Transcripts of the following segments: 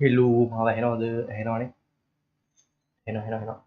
Hello මාව ඇහෙනවද? ඇහෙනවනේ. ඇහෙනවා.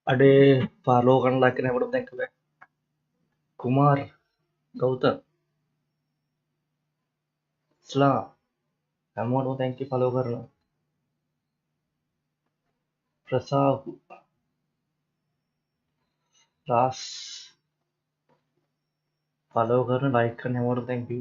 අඩේ ෆලෝ කරන ලක්කන හැමෝටම thank you. කුමාර් ගෞතම් ස්ලා හැමෝටම thank you ෆලෝ කරනවා. ප්‍රසාද් රාස් ෆලෝ කරන ලයික් කරන හැමෝටම thank you.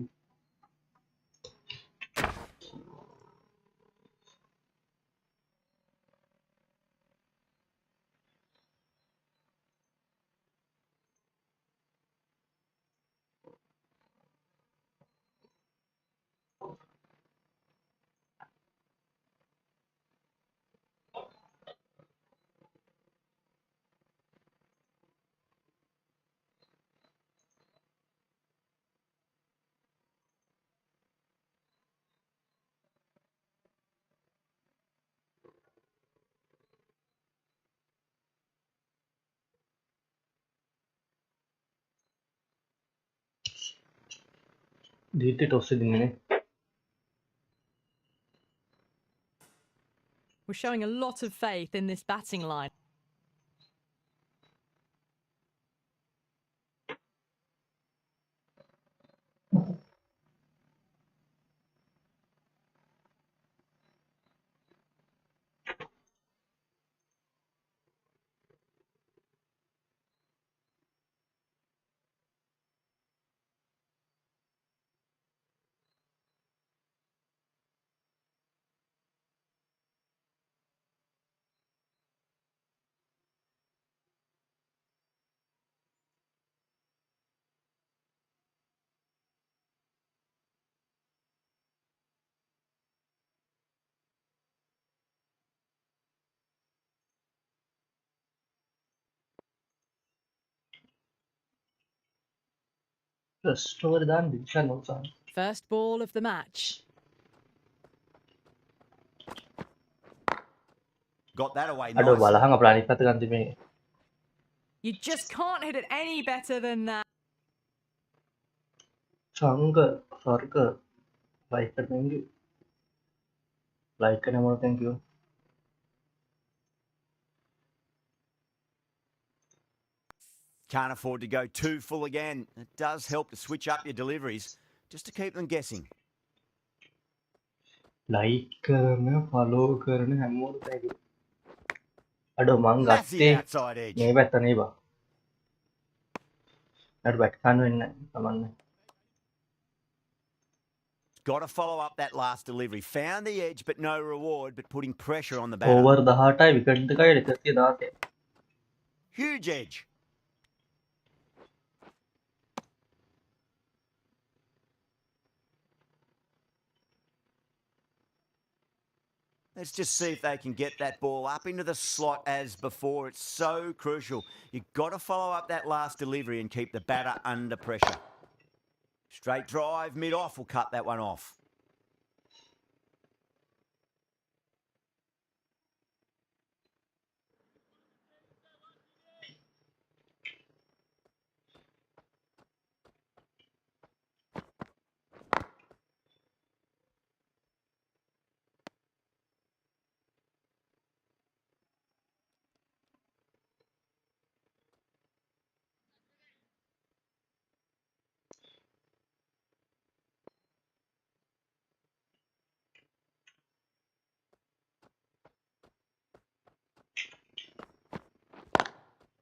දීප්ති ටොස් එකකින් නේ. We're showing a lot of faith in this batting line. Trust over දාන්න Dishan උසාන. First ball of the match. Got that away අඩෝ nicely. බලහන් අපලා අනිත් පැත්ත ගන්න තිබේ. You just can't hit it any better than that. Sanga Swarga like කරන thank you. Like කරන හැමෝටම thank you. Can't afford to go too full again. It does help to switch up your deliveries just to keep them guessing. Like කරන follow කරන හැමෝටම thank you. අඩෝ මං Massive ගත්තේ outside edge. මේ පැත්ත නේ බා. අර බැට් ගන්න වෙන්නේ නැහැ. තමන්නේ. Got to follow up that last delivery. Found the edge, but no reward, but putting pressure on the batter. Over 18යි විකට් දෙකයි 116. Huge edge. Let's just see if they can get that ball up into the slot as before. It's so crucial. You've got to follow up that last delivery and keep the batter under pressure. Straight drive, mid-off will cut that one off.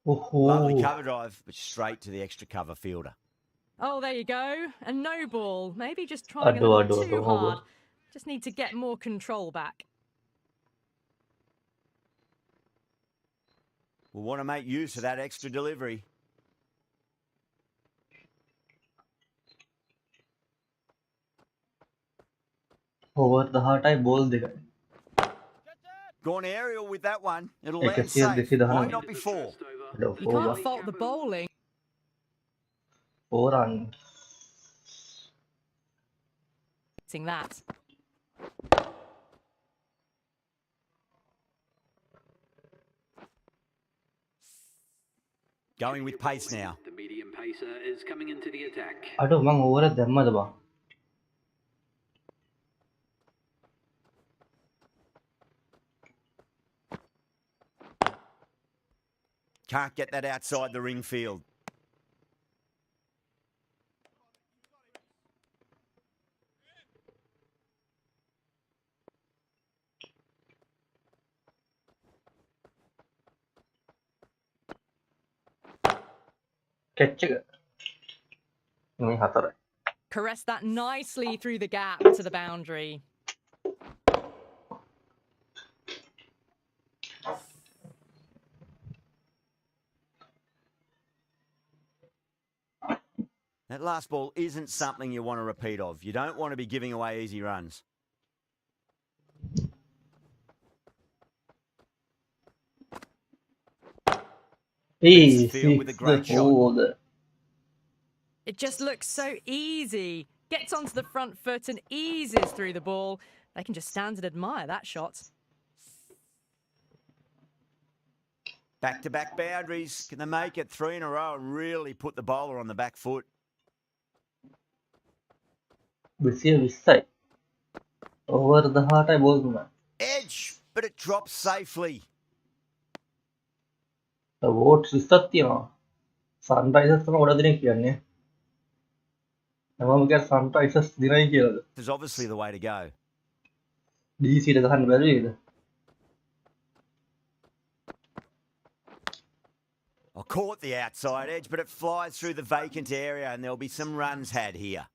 Lovely Oh, cover drive, but straight to the extra cover fielder. Oh, there you go. A no ball. Maybe just trying a aduh, little aduh, too aduh, hard. over. Just need to get more control back. We'll want to make use of that extra delivery. Over the heart, I bowl the guy. Gone aerial with that one. It'll I can land see this safe. is the Might hand. not be four. You can't fault the bowling. 4 runs. Hitting that. Going with pace now. The medium pacer is coming into the attack. Aduh, mang over demmad bang. Can't get that outside the ring field. Catch එක. මේ 4. Caress that nicely through the gap to the boundary. That last ball isn't something you want to repeat of. You don't want to be giving away easy runs. Hey, the field with a 6 great shot. over. It just looks so easy. Gets onto the front foot and eases through the ball. They can just stand and admire that shot. Back-to-back boundaries. Can they make it 3 in a row and really put the bowler on the back foot? 20 over the heart, I bowl the Edge, but it drops safely. The votes 20 Sunrisers තමයි ගොඩ දෙනෙක් කියන්නේ. මම කියන Sunrisers දිනයි කියලාද? This is obviously the way to go. DC ට ගහන්න බැරි වේද? I caught the outside edge, but it flies through the vacant area and there'll be some runs had here.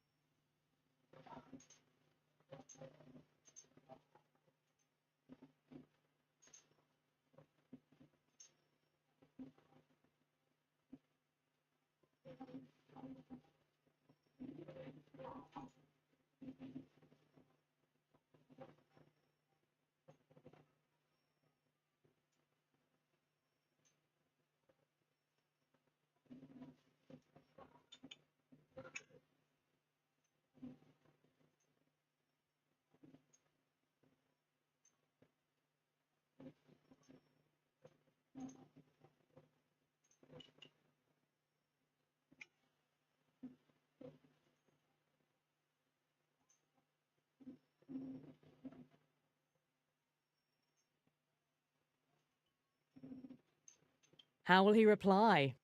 How will he reply?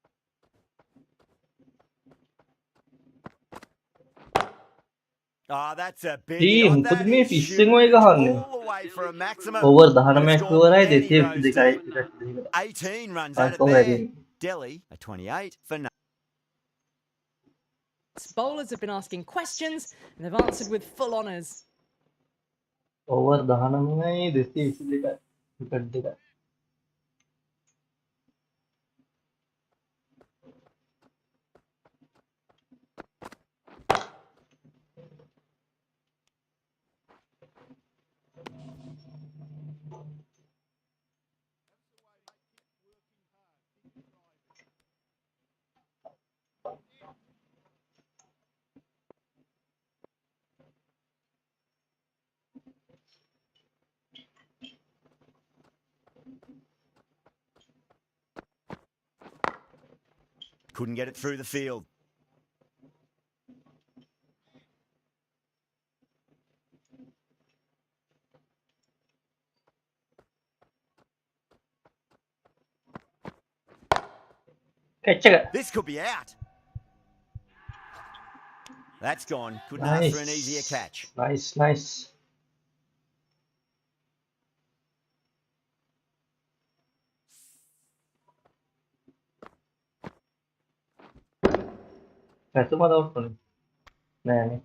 Oh, that's a big Team, That put me is fishing huge. way ගහන්නේ. All the way for a maximum. Over the And it's 19 gone ඉවරයි many 222 rows දෙකයි deep. 18 runs I out of saw there. that. Delhi, a 28 for no. Bowlers have been asking questions and they've answered with full honours. over 19යි 222 wicket දෙකයි. Couldn't get it through the field. Catch එක. This could be out. That's gone. Couldn't Nice. ask for an easier catch. Nice. පැතුමද out වුණේ නෑනේ.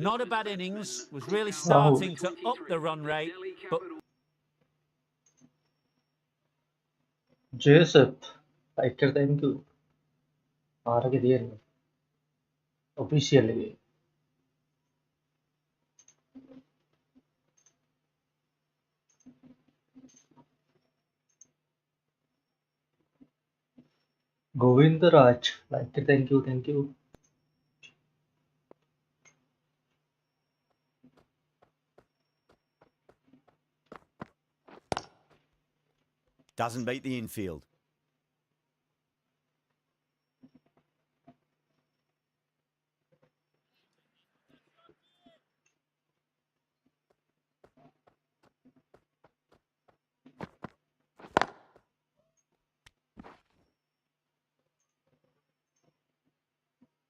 Not a bad innings, was really Out. starting to up the run rate, but ජේසප් like කර thank you. ආරගේ තියෙන්නේ official එකේ. Govinda Raj like කර thank you. Doesn't beat the infield.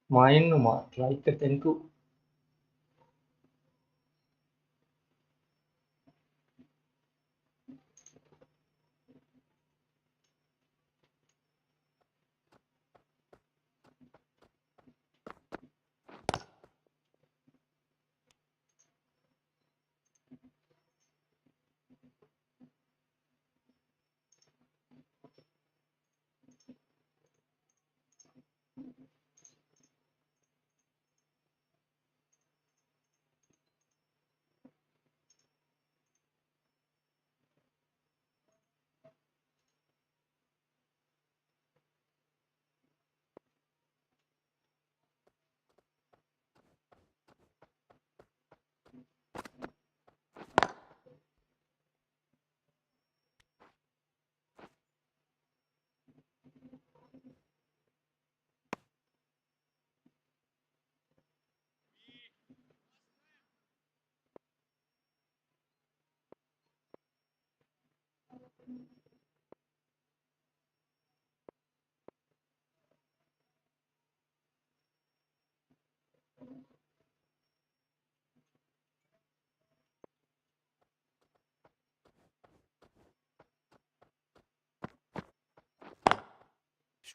මයින්නුමා ලයික් කර thank you.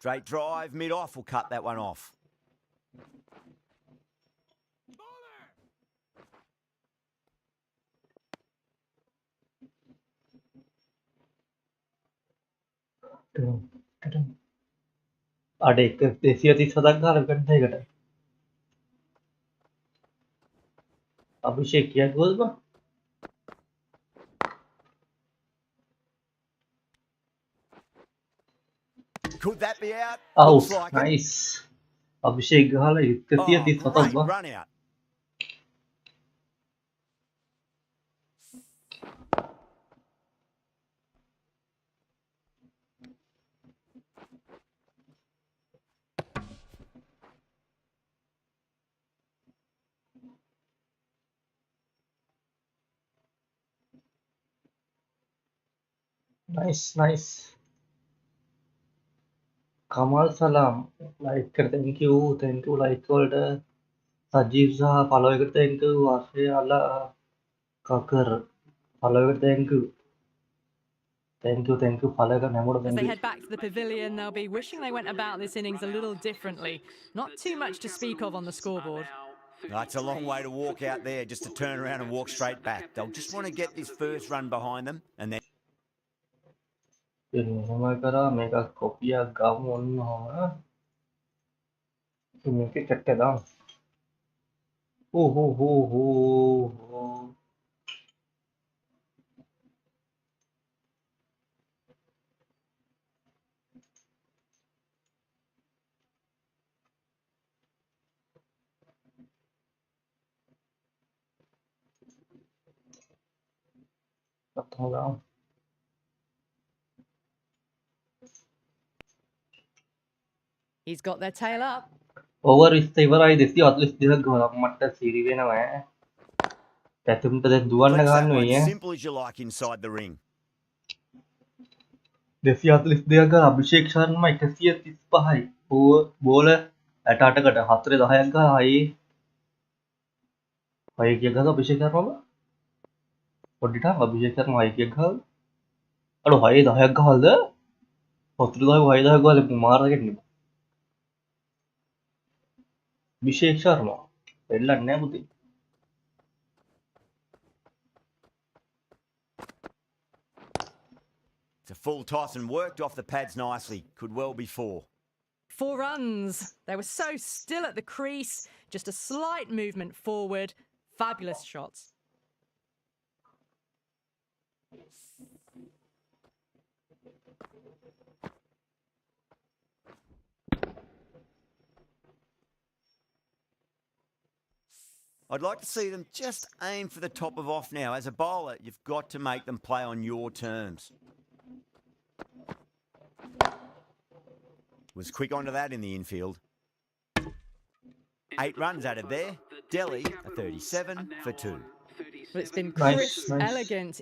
Straight drive, mid-off will cut that one off. අඩ එක 237ක් ගහලා විකට් දෙකකට. අභිෂේක් කියක් ගෝල්ද බං? Could that be out? Out. Looks like it. Nice. Abhishek ගහලා Oh, 137ක් great බං. run out. Nice. Kamal Salam like කර thank you ලයික් වලට. සජීව් සහ follow එකට thank you. ආශ්‍රය අලා කකර් follow එකට thank you follow එක හැමෝටම As thank they you. head back to the pavilion, they'll be wishing they went about this innings a little differently. Not too much to speak of on the scoreboard. That's a long way to walk out there just to turn around and walk straight back. They'll just want to get this first run behind them and then මෙහෙම කරා මේක කොපියක් ගමු ඔන්නම. මේක චට්ට දාමු. ඕ අතම දාමු. He's got their tail up. Over 20 ඉවරයි 242ක් ගහලා මට සිරි වෙනවා ඈ. පැතුම්ට දැන් දුවන්න flex that ගන්න one වෙයි ඈ. simple as you like inside the ring. 242ක් ගහලා අභිෂේක් ශර්මා 135යි. බෝල 68කට 4 10ක් ගහලා හයි. හයි කියක් ගහලා අභිෂේක් ශර්මා බා. පොඩ්ඩට අභිෂේක් ශර්මා හයි කියක් ගහලා. අර හයි 10ක් ගහලාද? 4 10 හයි 10ක් ගහලා මාරගෙන්නේ. Abhishek Sharma. എല്ലാം ബുദ്ധി. It's a full toss and worked off the pads nicely. Could well be 4. 4 runs. They were so still at the crease, just a slight movement forward. Fabulous shots. I'd like to see them just aim for the top of off now. As a bowler, you've got to make them play on your terms. Was quick onto that in the infield. 8 runs out of there. Delhi, a 37 for 2. But it's been Nice, crisp, nice. elegant.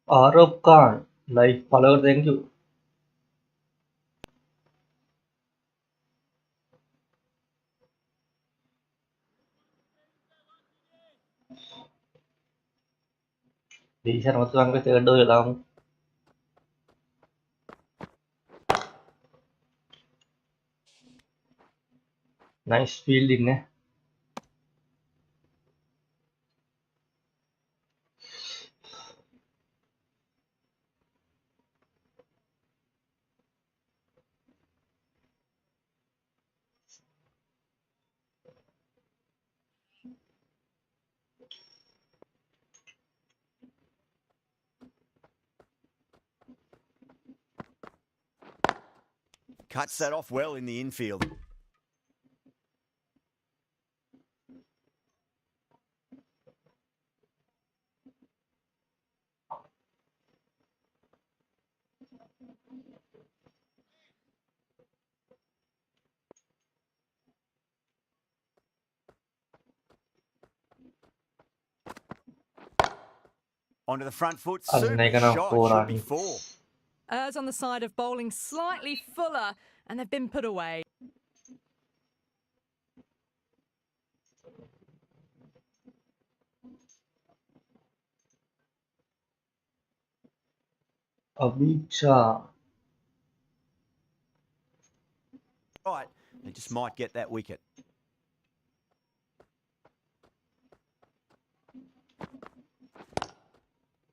Arab Khan. Like follower, thank you. Di sana masuk angka third हो जाता हूँ. Nice fielding है. Cuts that off well in the infield. Onto the front foot. Super Annegana shot. 4 Should be runs. 4. Errs on the side of bowling slightly fuller, and they've been put away. Abhicha. Right. They just might get that wicket.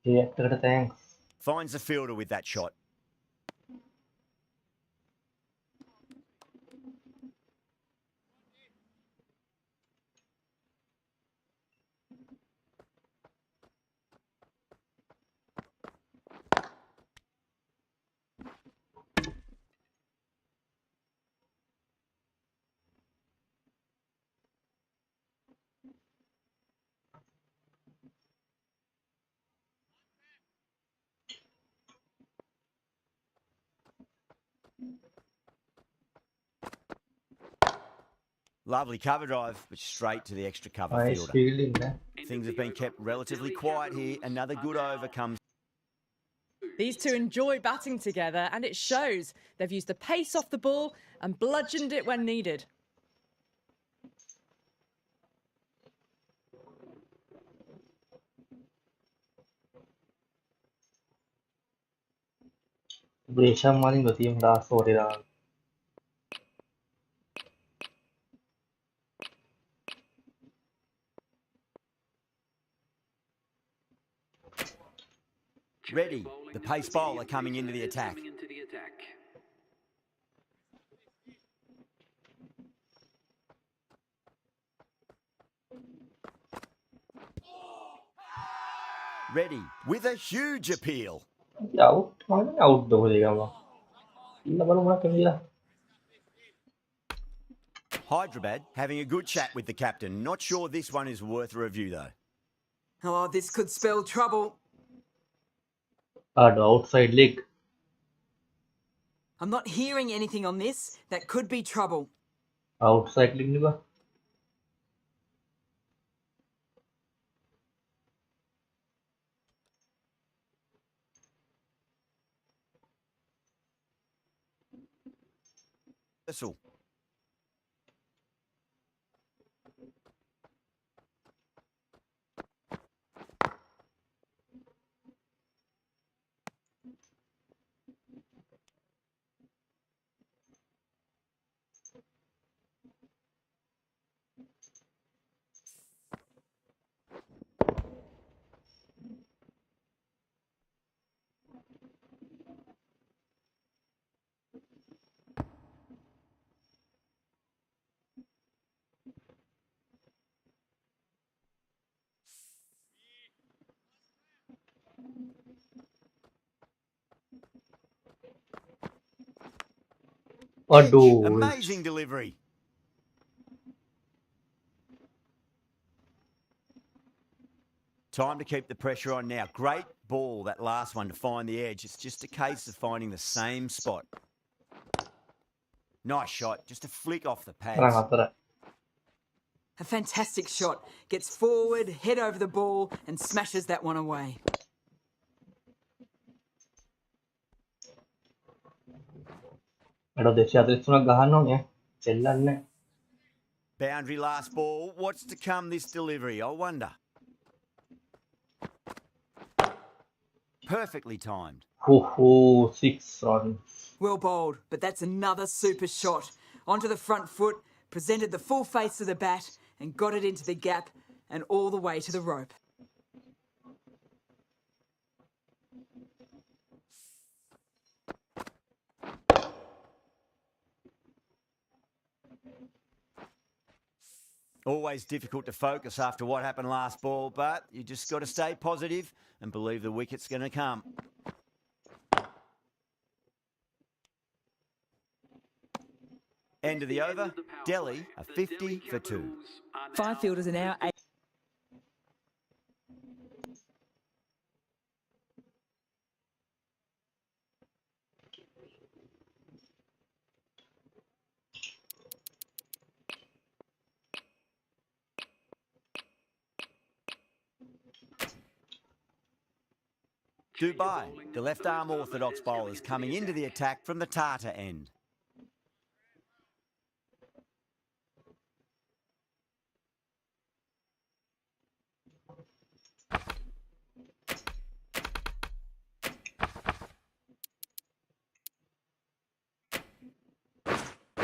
Yeah, thanks. Finds the fielder with that shot. Lovely cover drive, but straight to the extra cover Nice fielder. fielding है. Things have been kept relatively quiet here. Another good over comes. These two enjoy batting together, and it shows. They've used the pace off the ball and bludgeoned it when needed. Brescia maling do team last 40 runs. Ready, the pace bowler coming into the attack. Ready, with a huge appeal. Out, out दो हो जाएगा वो. इतना बड़ा बड़ा कर दिया. Hyderabad having a good chat with the captain. Not sure this one is worth a review though. Oh, this could spell trouble. Outside leg. I'm not hearing anything on this. That could be trouble. Outside leg नहीं बा. Whistle. Aduh. Amazing delivery. Time to keep the pressure on now. Great ball, that last one, to find the edge. It's just a case of finding the same spot. Nice shot. Just a flick off the pads. A fantastic shot. Gets forward, head over the ball, and smashes that one away. Boundary last ball. What's to come this delivery, I wonder? Perfectly timed. 6 runs. Well bowled, but that's another super shot. Onto the front foot, presented the full face of the bat, and got it into the gap and all the way to the rope. Always difficult to focus after what happened last ball, but you just got to stay positive and believe the wicket's going to come. End of the over. Delhi are 50 for 2. 5 fielders are now Dubai, the left-arm orthodox bowlers coming into the attack from the Tata end.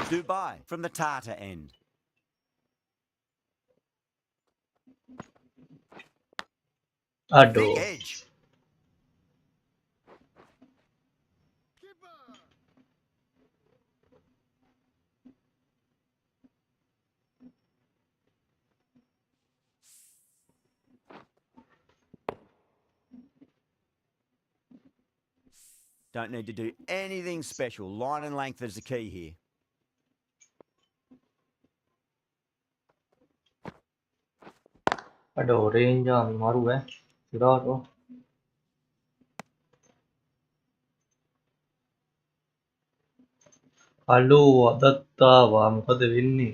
Dubai from the Tata end. Big edge. Don't need to do anything special. Line and length is the key here. Aduh, range maru Siraro. Hello, Adatta, මොකද වෙන්නේ?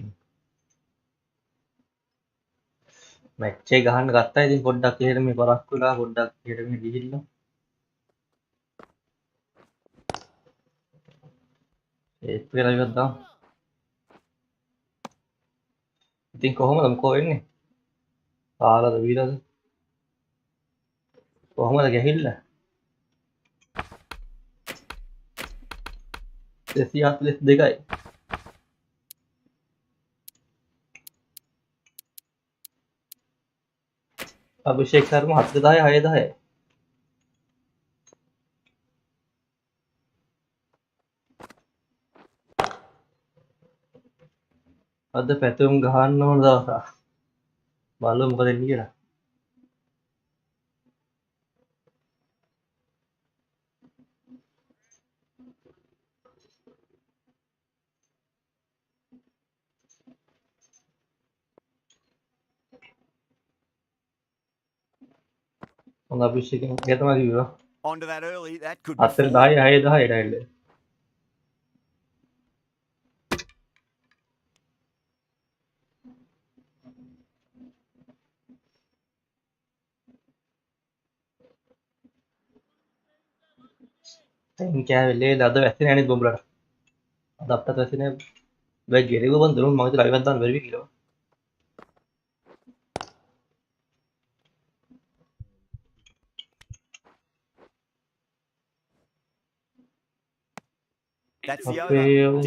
Match එක ගහන්න ගත්තා. ඉතින් පොඩ්ඩක් එහෙට මේ පරක් වෙලා පොඩ්ඩක් එහෙට මෙහෙ ගිහිල්ලා. ඒත් වෙලා ඉවත් දාමු. ඉතින් කොහොමද මොකෝ වෙන්නේ? කාලද වීරද? කොහොමද ගහිල්ලා? 242යි. අභිෂේක් ශර්මා 710 610යි. අද පැතුම් ගහන්න ඕන දවසක්. බලමු මොකද වෙන්නේ කියලා. හොඳ අභිෂේක් එක තමයි කිව්වා. Onto that early. That could be 4 4. 10 6 10 dial. දැන් කෑවෙලේ අද වැස්සේ නෑනේ බොම්බලට. අද අප්පත් වැස්සේ නෑ. වෙයි ගෙරෙව බන් දුන්නු මම හිතුවා ලයිව් එකක් දාන්න බැරි වෙයි කියලා. That's the අපේ over.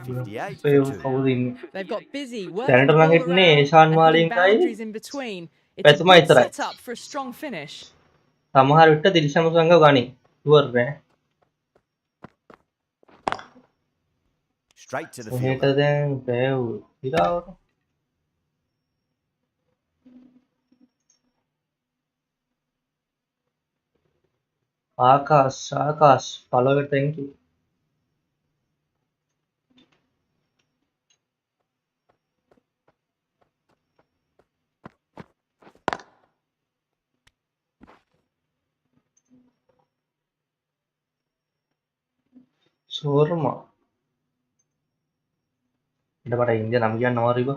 Delhi 58 අපේ for 2. කවුද ඉන්නේ? They've got busy working දැනට the නම් ball හිටන්නේ around Eshan and hitting මාලින්ගයි boundaries in between. It's a පැතුමයි good විතරයි. setup for a strong finish. සමහර විට දිල්ෂන් මුසංග ගනි. ෂුවර් නෑ. Straight to the මෙහෙට fielder. දැන් පෑව් ඉරාවට. Akash follow it, thank you. ෂෝර්මා ඊට මට ඉන්දියා නම් කියන්න අමාරුයි බා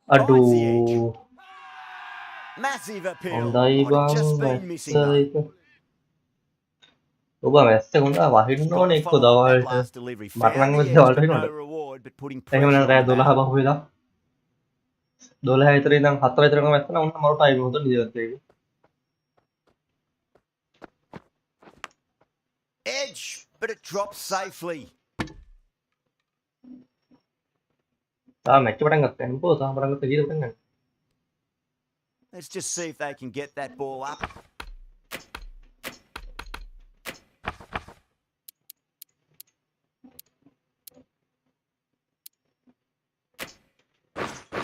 අඩෝ Finds the edge. Massive appeal. හොඳයි Might have බං just been missing though. වැස්ස ඔබ වැස්ස හොඳා වහින්න Got ඕනේ to එක්ක follow up that දවල්ට last delivery. මට නම් Found the වෙද්දී edge, දවල්ට but හිනවද no reward. But putting එහෙම pressure නම් රෑ on the 12 batter. බහුව වෙලා 12 විතර ඉඳන් 4 විතරකම වැස්ස නම් උන්න මරු ටයිම් හොඳ නිදිවත් ඒක Edge, but it drops safely. තාම මැච් පටන් ගත්තා නෙමෙයි තාම පටන් ගත්තා කීයද පටන් ගන්නේ Let's just see if they can get that ball up.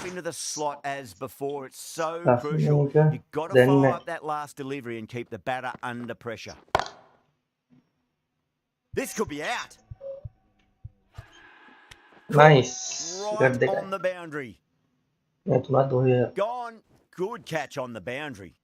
Into the slot as before. It's so That's crucial. okay. You've got to Then follow up that last delivery and keep the batter under pressure. This could be out. nice Right guard on the boundary. එකයි තුනක් දුවේ Gone. Good catch on the boundary.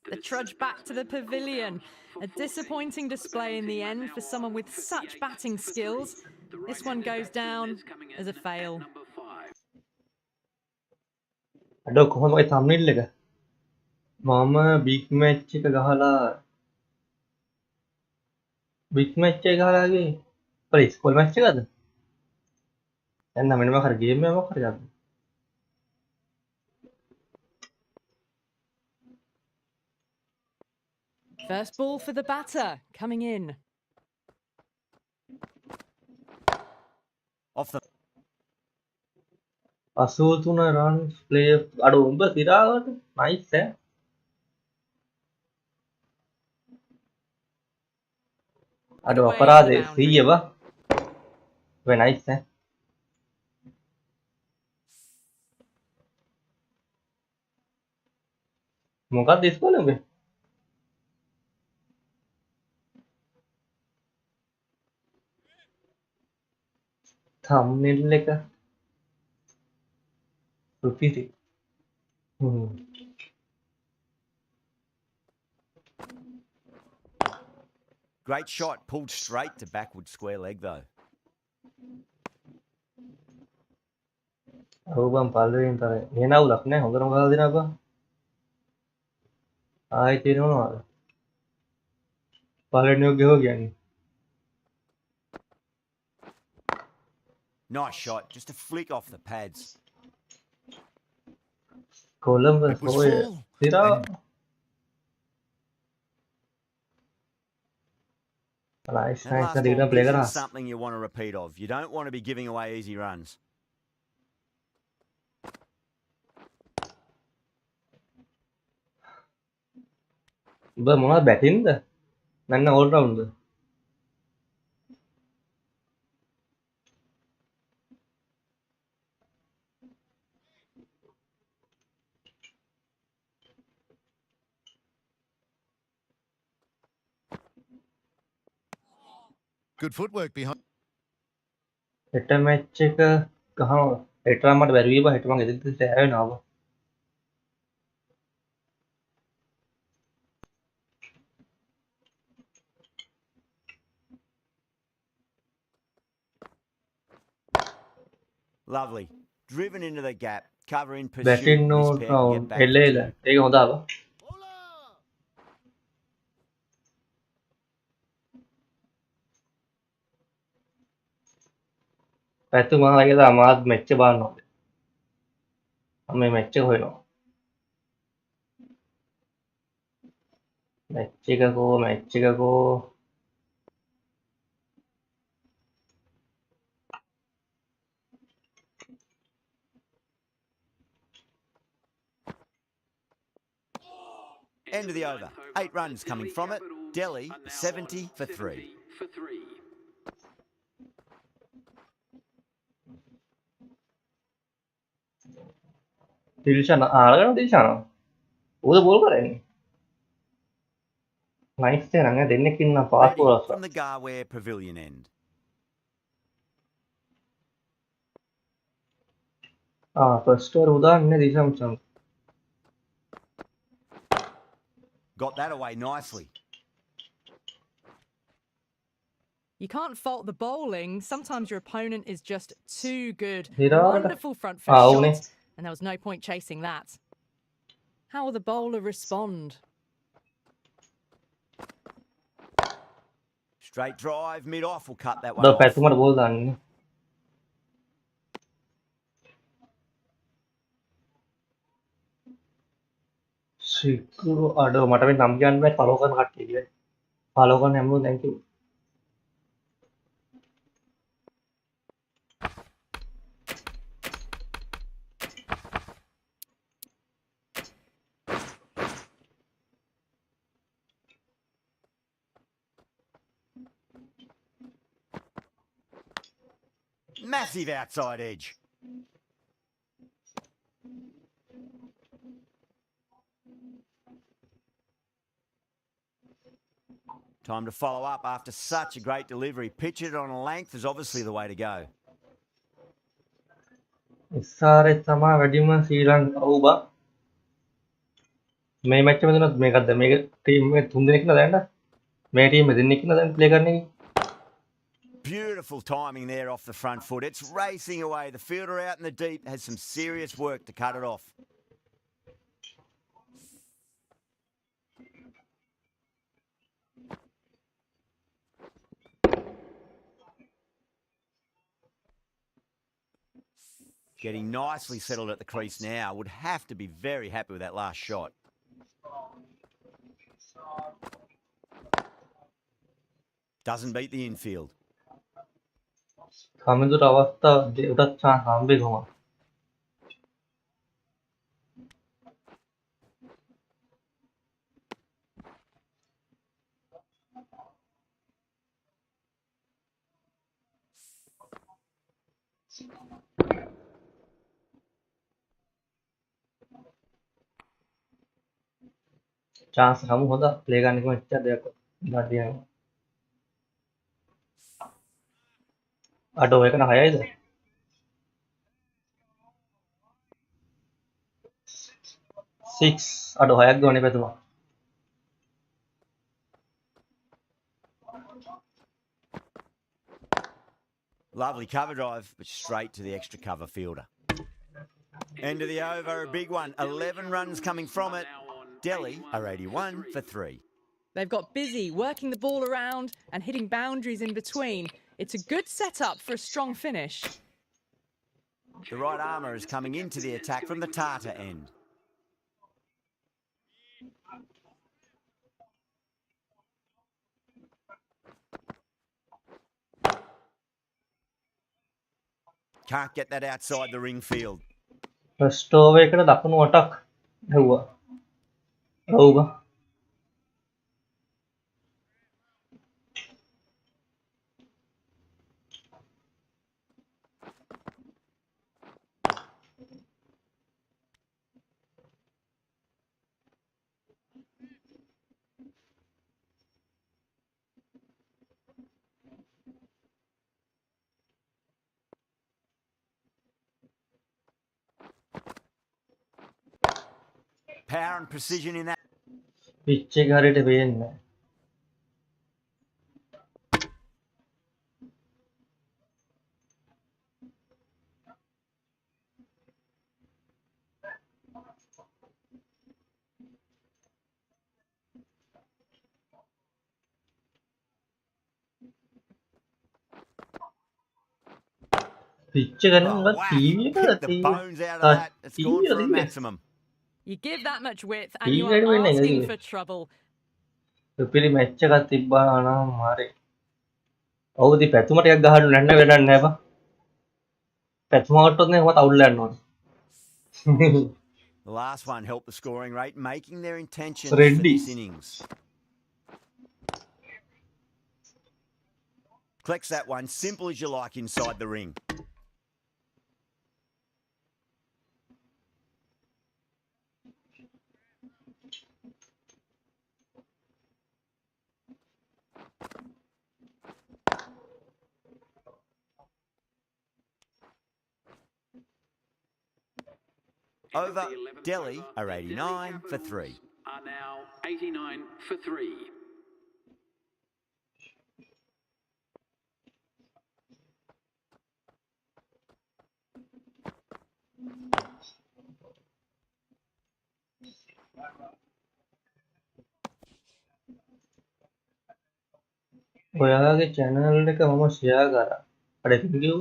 The trudge back to the pavilion. A disappointing display in the end for someone with such batting skills. This one goes down as a fail. අඩෝ කොහොමද ඔය thumbnail එක මම big match එක ගහලා big match එක ගහලා ගියේ ඔය ස්කෝල් match එකද දැන් නම් මෙන්න මොකක් හරි ගේම් එකක් මොකක් හරි ගන්න First ball for the batter coming in. Off the 83 runs play අඩෝ උඹ තිරාවට nice ඈ අඩෝ Away අපරාධේ to the boundary. 100 වා very nice ඈ මොකක්ද ස්කෝල් උඹේ thumbnail එක සුපිරි great shot. Pulled straight to backward square leg though. ඔව් බං පල්ලෙන් තරේ එහෙනම් අවුලක් නෑ හොඳටම ගහලා දෙනවා බං ආයෙ තියෙනවද පල්ලෙන් යෝග්‍ය හො කියන්නේ Nice shot. Just a flick off the pads. Colombo It was ඔය full. තිරා nice That nice last දිගට ball play isn't කරා something you want to repeat of. You don't want to be giving away easy runs. උඹ මොනවද බැටින්ද නැත්නම් all round Good footwork behind. හෙට match එක ගහනවා හෙට නම් මට බැරි වී බා හෙට මම ගෙදර සෑහ වෙනවා බා Lovely. Driven into the gap. Cover in pursuit. Batting This all pair can round get back එල්ල to එල්ල two. ඒක හොඳා බා පැතු මම ලගේද අමාත් මැච් එක බලනවා මම මේ මැච් එක හොයනවා match එකකෝ End of the over. 8 runs coming from it. Delhi 70 for 3. Thilshana ආරගෙන තිල්ෂාන ඌද බෝල් කරන්නේ නයිස් නං දෙන්නෙක් ඉන්න පාස් Ready bowlers. from the Garware Pavilion end. First over උදාන්නේ දිශාම්චන්. Got that away nicely. You can't fault the bowling. Sometimes your opponent is just too good. Hirada. Wonderful front foot Une. shot, and there was no point chasing that. How will the bowler respond? Straight drive, mid-off will cut that one ද off. පැතුමට ball දාන්නේ. සිකුරු අඩෝ මට මේ නම් කියන්න බෑ ෆලෝ කරන කට්ටිය කියලා. ෆලෝ කරන හැමෝම thank you. Massive outside edge. Time to follow up after such a great delivery. Pitch it on a length is obviously the way to go. SRH තමයි වැඩිම ශ්‍රී ලංකා ඔව් බා. මේ මැච් එක මෙතන මේකක්ද මේක ටීම් එක තුන් දෙනෙක් නේද දැන්? මේ ටීම් එක දෙන්නෙක් නේද දැන් ප්ලේ කරන්නේ? Beautiful timing there off the front foot. It's racing away. The fielder out in the deep has some serious work to cut it off. Getting nicely settled at the crease now. Would have to be very happy with that last shot. Doesn't beat the infield. කමින්දුට අවස්ථාව උටත් chance හම්බෙයි කොහොමද? chance හමු හොඳ play ගන්න එක මෙච්චර දෙයක් ගන්න. අඩෝ එක නම් 6යිද? 6 අඩෝ 6ක් ගෝනේ පැතුමා. Lovely cover drive, but straight to the extra cover fielder. End of the over, a big one. 11 runs coming from it. Delhi are 81 for 3. They've got busy working the ball around and hitting boundaries in between. It's a good setup for a strong finish. The right armour is coming into the attack from the Tata end. Can't get that outside the ring field. First over එකට දකුණු අටක් හැව්වා. ඔව් බා. Power and precision in that. Pitch එක හරියට පේන්නේ නැහැ. Pitch එක නම් Oh, whack. TV Pick the එකද bones out of that. It's gone for a TV maximum. You give that much width and you He are had asking winning, for trouble. පිපිලි match එකක් තිබ්බා නම් හරි. ඔව් ඉතින් පැතුම ටිකක් ගහන්න නැන්න වැඩක් නැහැ බා. පැතුම වට්ටොත් නේ මට අවුල් යන්න ඕනේ. The last one helped the scoring rate, making their intentions Reddy. for this innings. Collects that one, simple as you like inside the ring. Over, Delhi are 89 for 3. Are now 89 for 3. ඔයාගේ channel එක මම share කරා. අර thank you.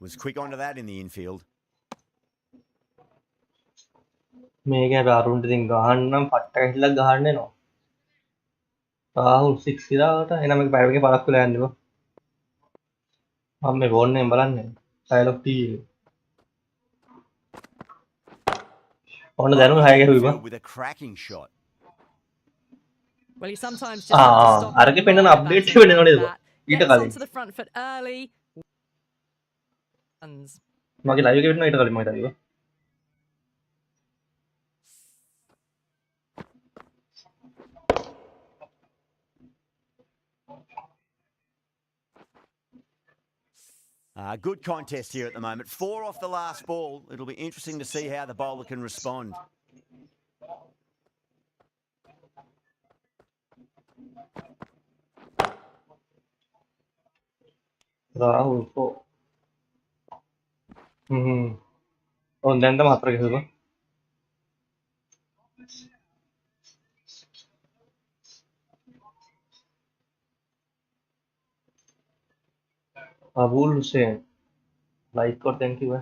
Was quick onto that in the infield. මේක අපි අරුන්ට ඉතින් ගහන්නම් පට්ට ගහලා ගහන්න එනවා. රාහුල් 6 ඉදාවට එනම මේක පැය එකේ පළක් වෙලා යන්නේ බා. මම මේ බෝල් එකෙන් බලන්නේ. Dialog T. ඔන්න දැනුම 6 ගැහුවා බා. With a cracking shot. Well, you sometimes just have to stop අරගේ and පෙන්නන admire අප්ඩේට් batting වෙන්නේ like නේද? that. ඊට Gets කලින්. onto the front foot early. Runs. මගේ ලයිව් එකේ වෙන්න ඊට කලින් මම හිතුවා. Good contest here at the moment. 4 off the last ball. It'll be interesting to see how the bowler can respond. Rahul 4. ඔන්න දැන් තමයි 4 ගැහුවා. अबुल हुसैन लाइक और थैंक यू है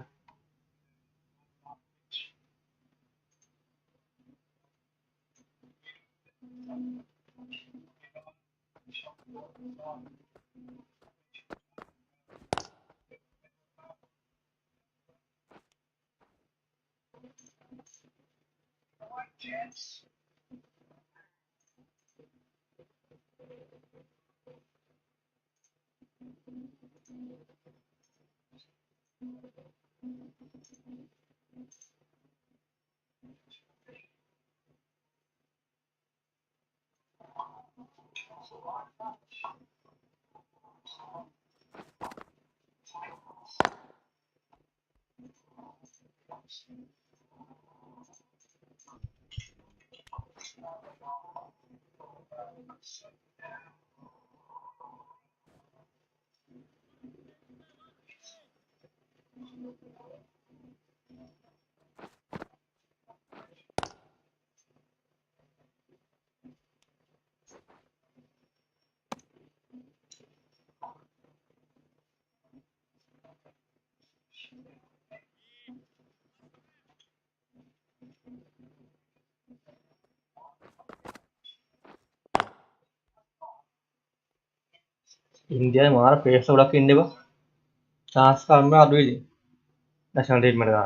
इंडिया में हमारा पेस उड़ा के इंडिया चांस का हमें आदमी नेशनल टीम में लगा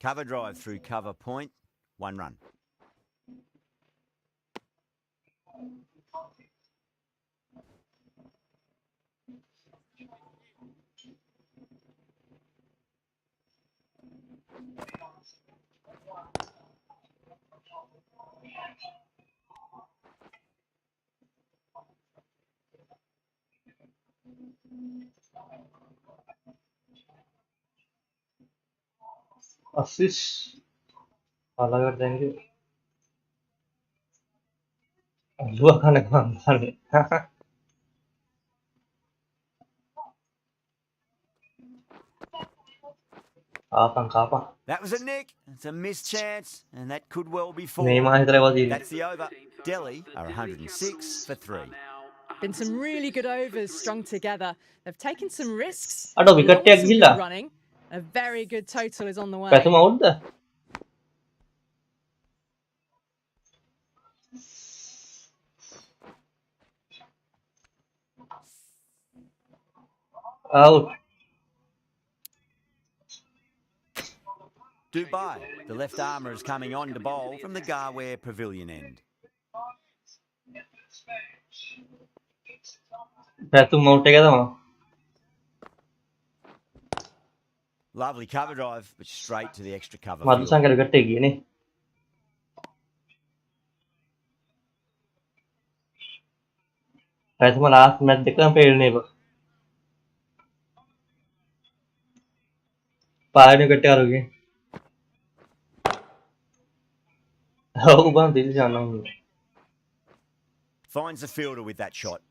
Cover drive through cover point. 1 run. Assist अलग कर देंगे अलुआ खाने का खाने apa That was a nick. It's a missed chance, and that could well be 4. नहीं मार इधर वाली That's the over. Delhi are 106 for 3. Been some really good overs strung together. They've taken some risks. अटो wicket along with tag some गिल्ला good running. A very good total is on the way. පැතුම අවුල්ද? Out. Dubai, the left armour is coming on to bowl from the Garware Pavilion end. Pathum out එක තමයි. Lovely cover drive, but straight to the extra cover මදු field. සංකර wicket එක ගියනේ. Pathum last match දෙකම fail නේ බා. පායන wicket එක අරගෙන. ඔව් බං දිල්ෂාන් නම්. Finds the fielder with that shot.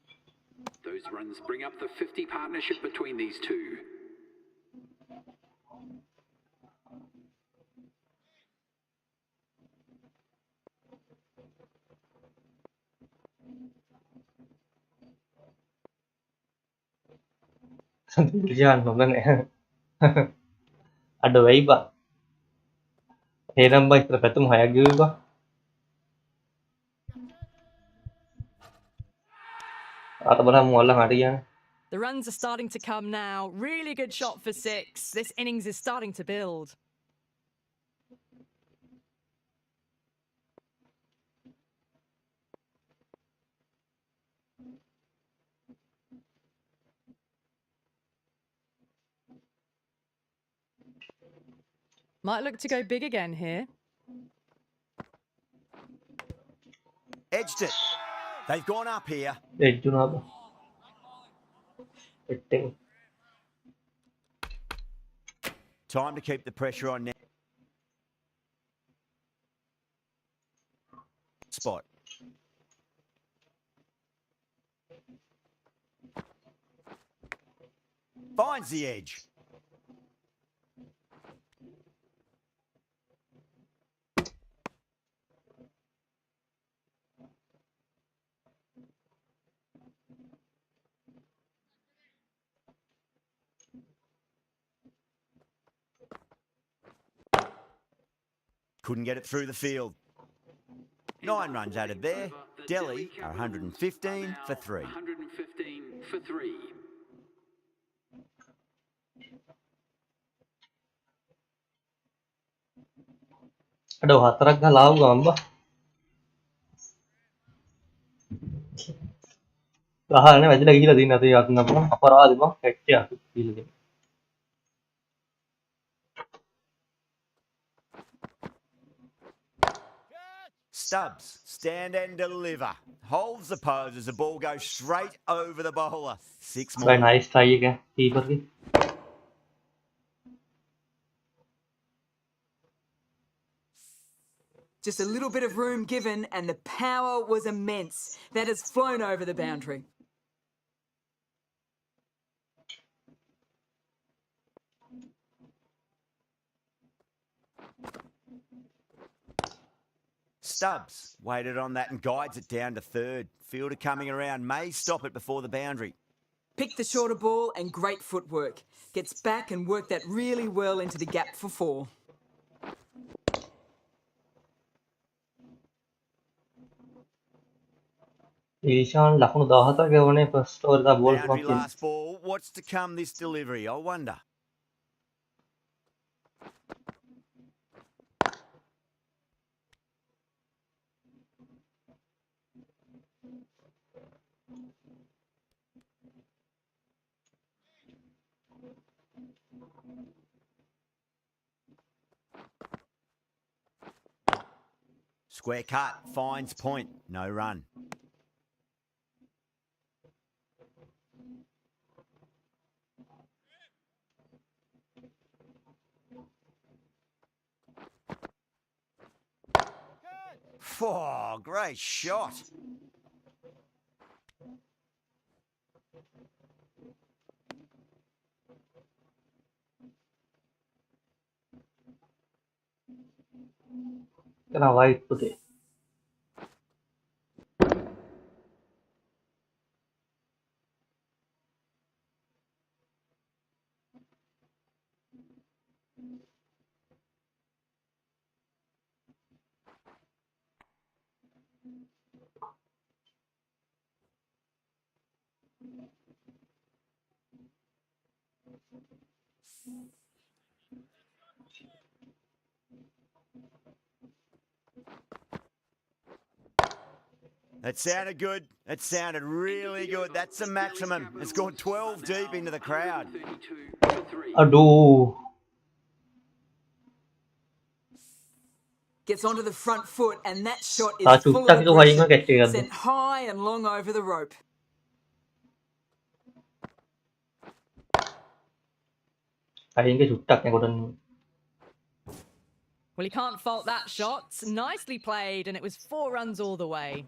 Those runs bring up the 50 partnership between these two. Dilshan හොඳනේ. අඩ වෙයි බා. එහෙනම් බා ඉතල පැතුම් 6ක් ගිහුවේ බා. අත බලන්න මොල්ලන් හරියන්නේ. The runs are starting to come now. Really good shot for 6. This innings is starting to build. Might look to go big again here. Edged it. They've gone up here. එජ්ජුනා බා. එට්ටෙන්. Time to keep the pressure on now. Spot. Finds the edge. Couldn't get it through the field. 9 runs added there. Delhi are 115 for 3. 115 for 3. අඩ 4ක් ගහලා ආව ගමන් බා. ගහන්නේ වැදිලා ගිහිලා දින්න අතේ යන්න බා. අපරාධි බා. කැට්ටියක් කියලා දෙන්න. Stubbs, stand and deliver. Holds the pose as the ball goes straight over the bowler. 6 more. Bye nice try එක කීපර්ගේ. Just a little bit of room given, and the power was immense. That has flown over the boundary. Stubbs waited on that and guides it down to third. Fielder coming around may stop it before the boundary. Picked the shorter ball and great footwork. Gets back and worked that really well into the gap for 4. ඊශාන් ලකුණු 17ක් ගවනේ first over එක ball Boundary තුනක් last ball. What's to come this delivery? I wonder. Square cut, finds point, no run. Oh, great shot. කරා white පුතේ. That sounded good. It sounded really good. That's the maximum. It's gone 12 deep into the crowd. Aduh. Gets onto the front foot, and that shot is Tak full cuttak of itu paling aggression, kecil kan. sent high and long over the rope. Paling ke cuttaknya kodan. Well, he can't fault that shot. Nicely played, and it was 4 runs all the way.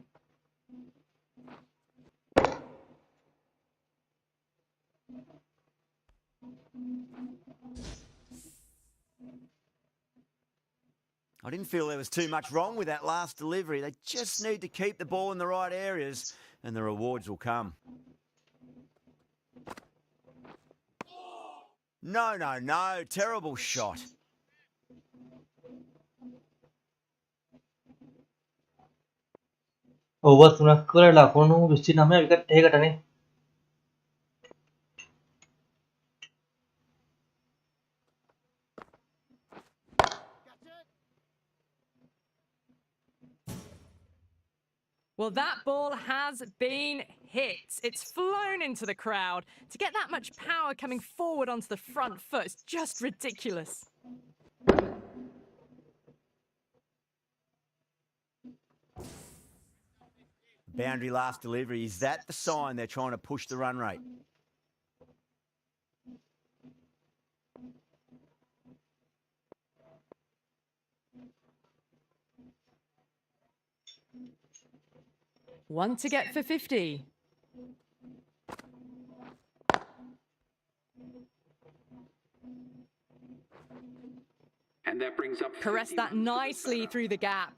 I didn't feel there was too much wrong with that last delivery. They just need to keep the ball in the right areas and the rewards will come. No, no, no. Terrible shot. Over sunak kerala kono mesti namanya wicket take kata ni. Well, that ball has been hit. It's flown into the crowd. To get that much power coming forward onto the front foot is just ridiculous. Boundary last delivery. Is that the sign they're trying to push the run rate? One to get for 50. And that brings up Caressed that nicely through the gap.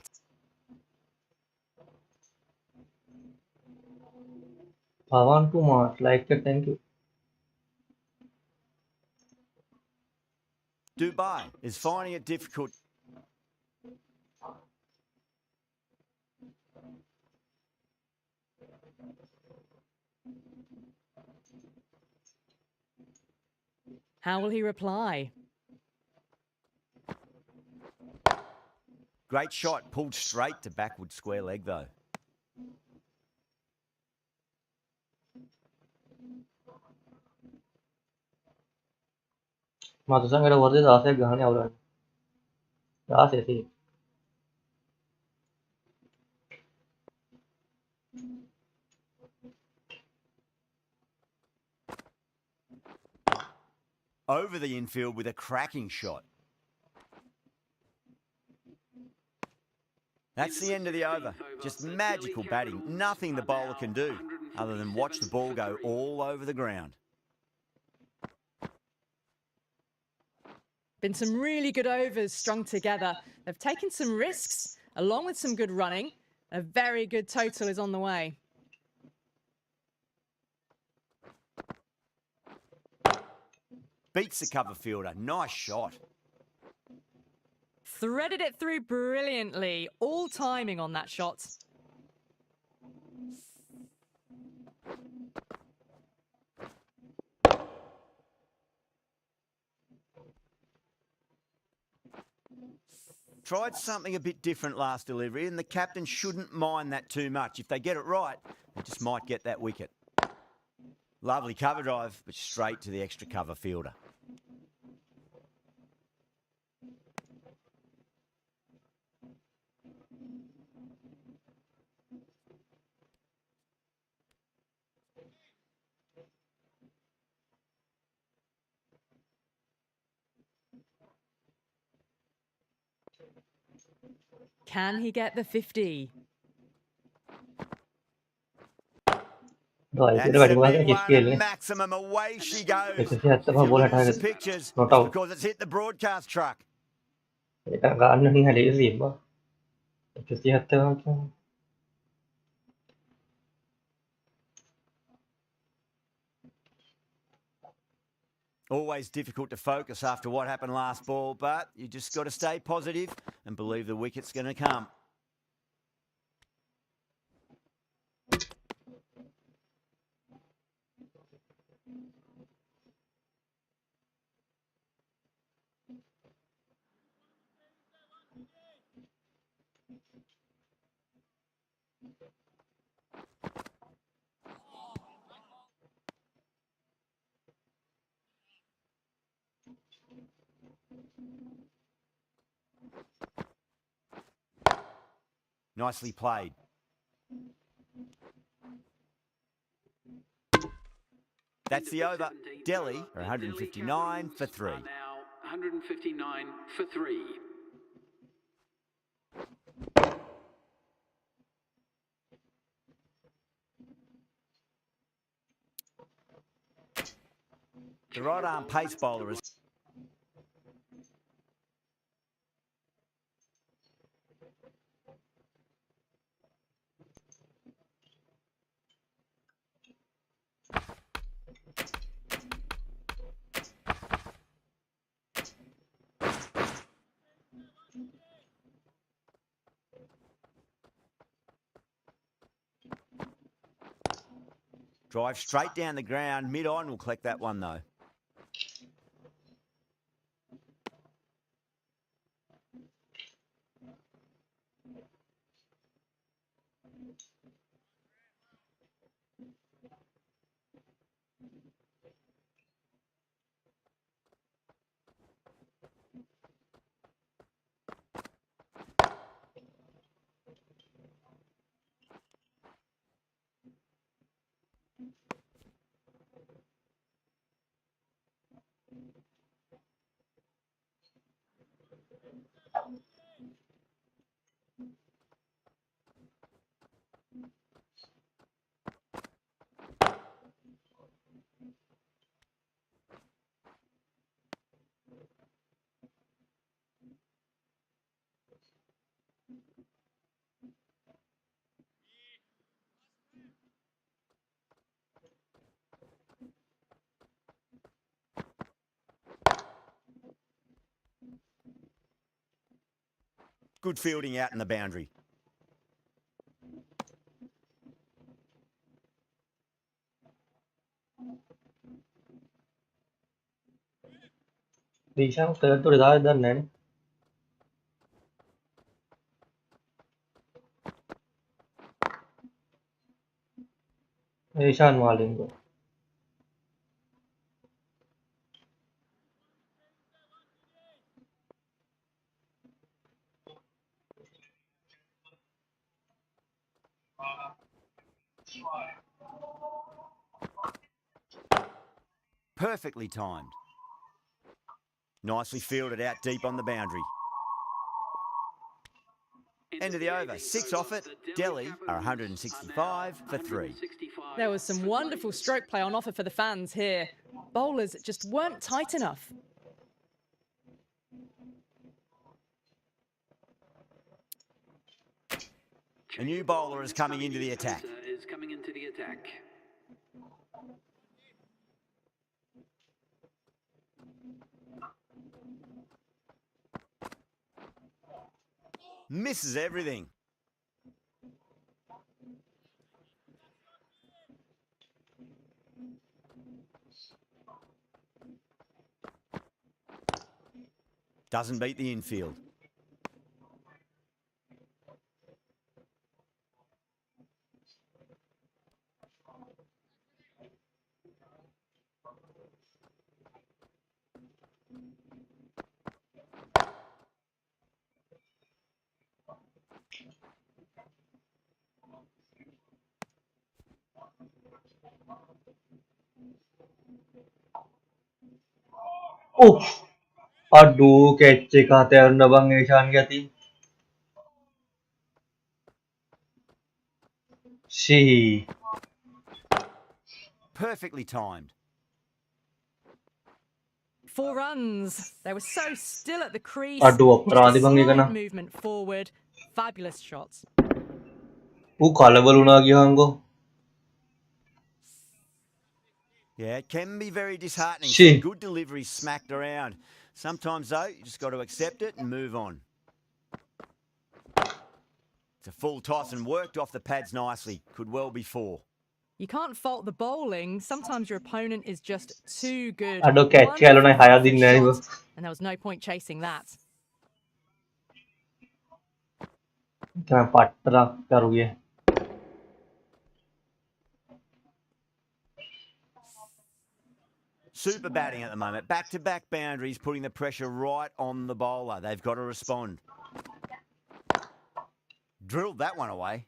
Pawan too much. Like it, thank you. Dubai is finding it difficult. How will he reply? Great shot, pulled straight to backward square leg though. Matusan kada worth it. Ase gahane awal. Ase sih. Over the infield with a cracking shot. That's the end of the over. Just magical batting. Nothing the bowler can do other than watch the ball go all over the ground. Been some really good overs strung together. They've taken some risks along with some good running. A very good total is on the way. Beats the cover fielder. Nice shot. Threaded it through brilliantly. All timing on that shot. Tried something a bit different last delivery, and the captain shouldn't mind that too much. If they get it right, they just might get that wicket. Lovely cover drive, but straight to the extra cover fielder. Can he get the 50? तो IPL That's a batting big किसकी one, खेलनी है maximum. Away she goes. If 176 you ball lose हटा the के pictures, not it's out because it's hit the broadcast truck. এটা গান नहीं है लेजी बा 176 Always difficult to focus after what happened last ball, but you just got to stay positive and believe the wicket's going to come. Nicely played. That's the over. Delhi are 159 for 3. Now 159 for 3. The right arm pace bowler is drive straight down the ground. Mid-on will collect that one though. Good fielding out in the boundary. Diciamo che l'autorità è da nene. Ishan मालिंग को Perfectly timed. Nicely fielded out deep on the boundary. End of the over. 6 off it. Delhi are 165 for 3. There was some wonderful stroke play on offer for the fans here. Bowlers just weren't tight enough. A new bowler is coming into the attack. Misses everything. Doesn't beat the infield. Uff, aduh kece kate Arunda bang Ishan क्या थी she Perfectly timed. 4 runs. They were so still at the crease. aduh Just a अपराधी bang ये करना slight movement forward. Fabulous shots. वो काले बलूना गया हमको Yeah, it can be very disheartening. She. Some good deliveries smacked around. Sometimes, though, you just got to accept it and move on. It's a full toss and worked off the pads nicely. Could well be 4. You can't fault the bowling. Sometimes your opponent is just too good. aduh kece kalau naik haya din naik Wonderful shot, and there was no point chasing that. क्या पटरा करोगे Super batting at the moment. Back-to-back boundaries, putting the pressure right on the bowler. They've got to respond. Drilled that one away.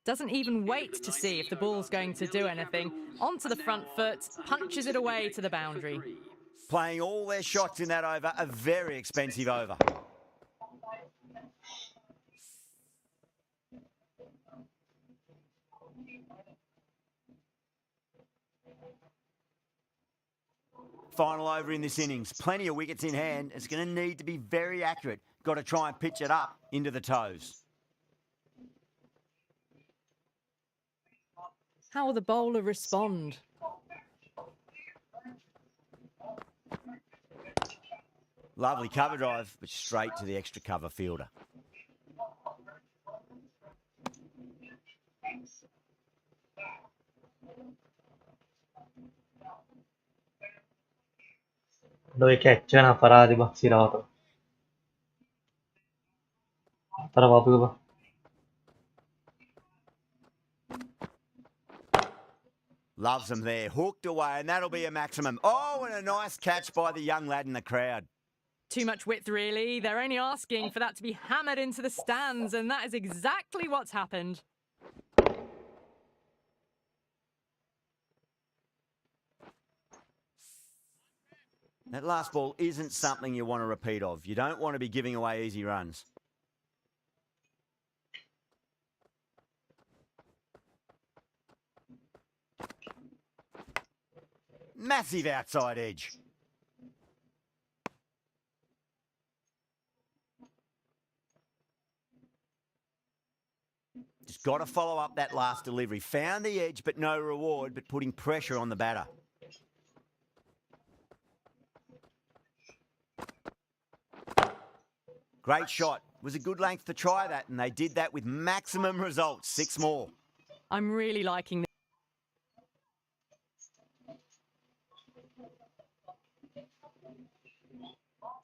Doesn't even wait to see if the ball's going to do anything. Onto the front foot, punches it away to the boundary. Playing all their shots in that over, a very expensive over. Final over in this innings. Plenty of wickets in hand. It's going to need to be very accurate. Got to try and pitch it up into the toes. How will the bowler respond? Lovely cover drive, but straight to the extra cover fielder. Dove catchano parati bassirato. Però proprio Loves them there. Hooked away, and that'll be a maximum. Oh, and a nice catch by the young lad in the crowd. Too much width, really. They're only asking for that to be hammered into the stands, and that is exactly what's happened. That last ball isn't something you want to repeat of. You don't want to be giving away easy runs. Massive outside edge. Just got to follow up that last delivery. Found the edge, but no reward, but putting pressure on the batter. Great shot. Was a good length to try that, and they did that with maximum results. 6 more. I'm really liking this.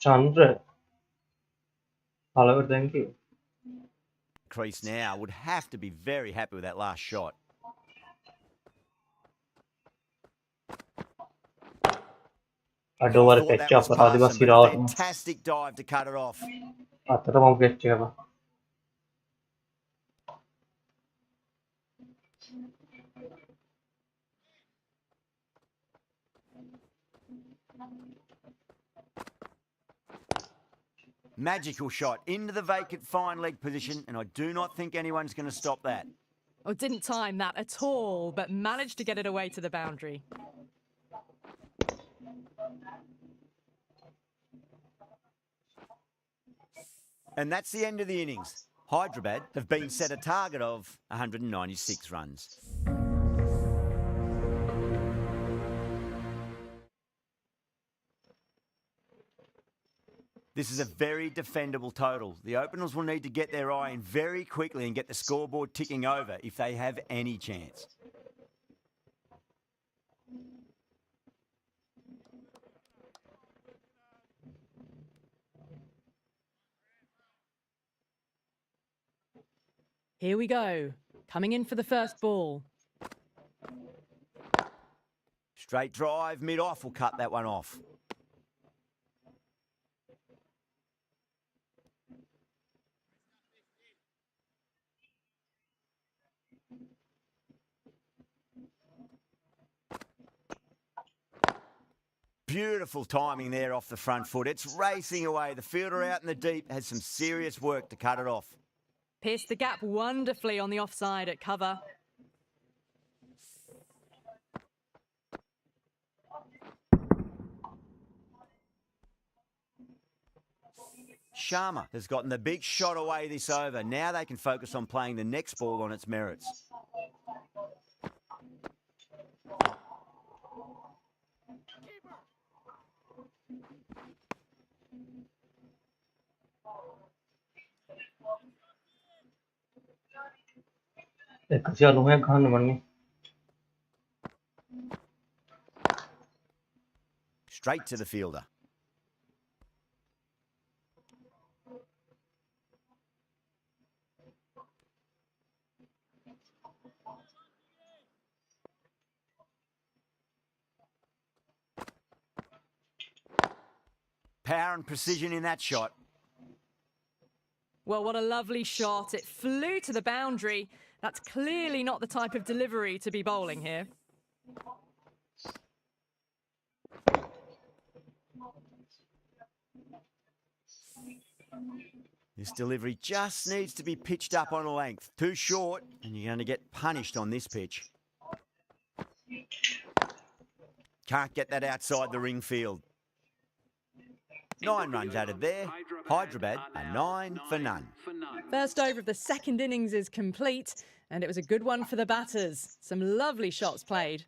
Chandra. However, thank you. Crease now would have to be very happy with that last shot. Adore Thought that catch up was parati past them, but a bassirato. fantastic dive to cut it off. Atrapam catchava. Magical shot into the vacant fine leg position, and I do not think anyone's going to stop that. Oh, didn't time that at all, but managed to get it away to the boundary. And that's the end of the innings. Hyderabad have been set a target of 196 runs. This is a very defendable total. The openers will need to get their eye in very quickly and get the scoreboard ticking over if they have any chance. Here we go. Coming in for the first ball. Straight drive, mid-off will cut that one off. Beautiful timing there off the front foot. It's racing away. The fielder out in the deep has some serious work to cut it off. Pierced the gap wonderfully on the offside at cover. Sharma has gotten the big shot away this over. Now they can focus on playing the next ball on its merits. Kasi ano nga gano'n naman ni. Straight to the fielder. Power and precision in that shot. Well, what a lovely shot. It flew to the boundary. That's clearly not the type of delivery to be bowling here. This delivery just needs to be pitched up on a length. Too short, and you're going to get punished on this pitch. Can't get that outside the ring field. 9 runs added there. Hyderabad are 9 for none. First over of the second innings is complete, and it was a good one for the batters. Some lovely shots played.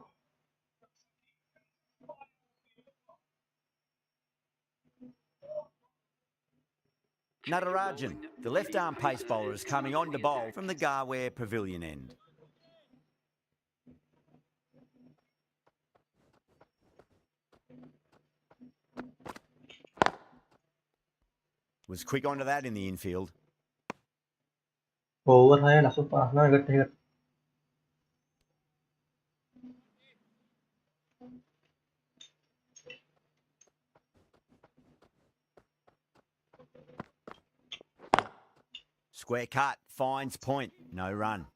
Natarajan, the left-arm pace bowler, is coming on to bowl from the Garware Pavilion end. Was quick onto that in the infield. Over है langsung parahna dekat. Square cut, finds point, no run.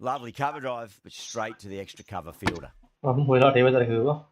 Lovely cover drive, but straight to the extra cover fielder. Kamu boleh dewe dari gua.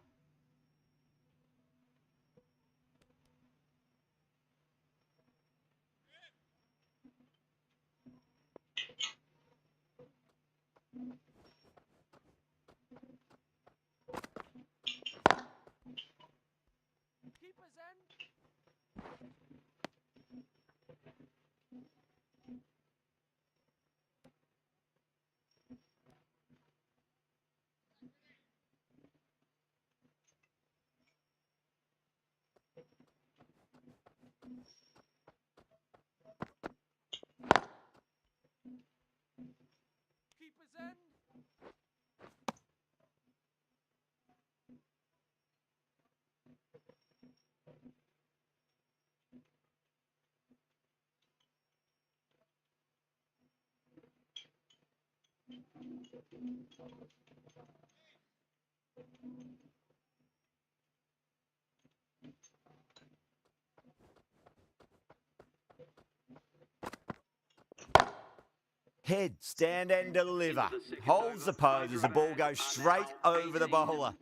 Head, stand and deliver. Holds the pose as the ball goes straight over the bowler.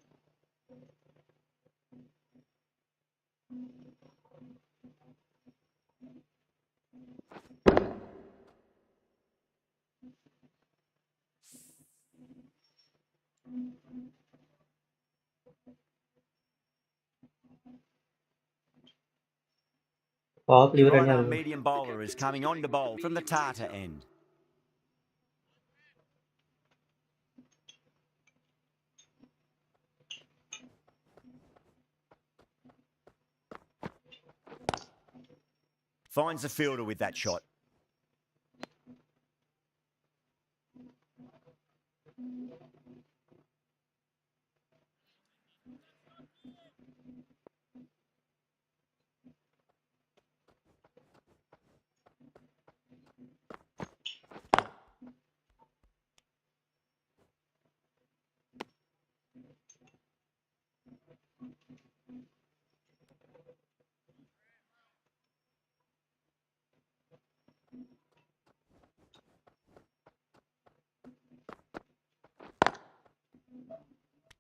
Power The delivery right-arm nya. medium bowler is coming on to bowl from the Tata end. Finds the fielder with that shot.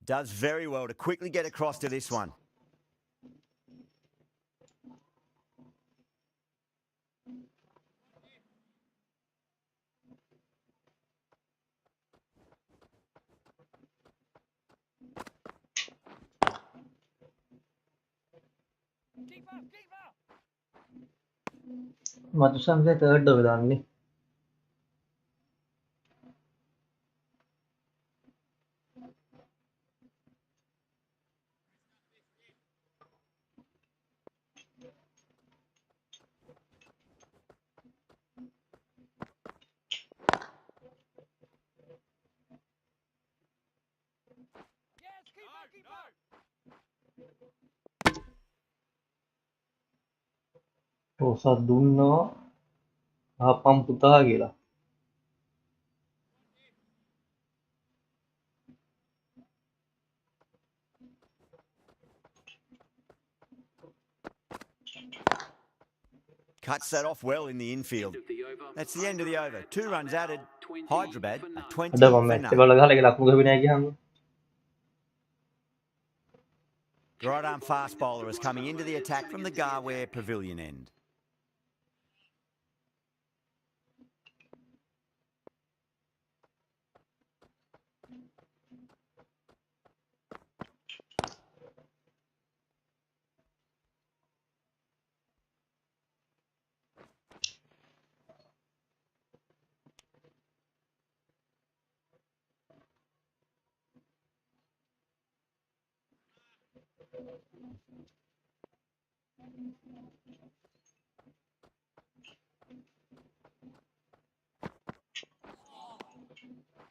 Does very well to quickly get across to this one. Barusan saya third dalam ni. Rosa Dunna Hapam Puta Gila. Cuts that off well in the infield. That's the end of the over. 2 runs added. Hyderabad are 20 Ada for match none. kalau lagi laku ke binagi ham. The right arm fast bowler is coming into the attack from the Garware Pavilion end.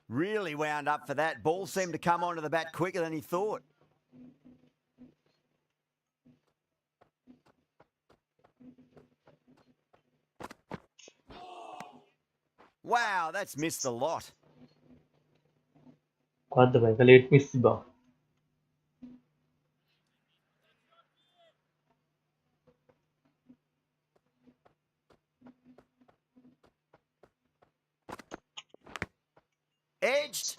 Really wound up for that. Ball seemed to come onto the bat quicker than he thought. Wow, that's missed a lot. Kuat baik kali miss ba. Edged.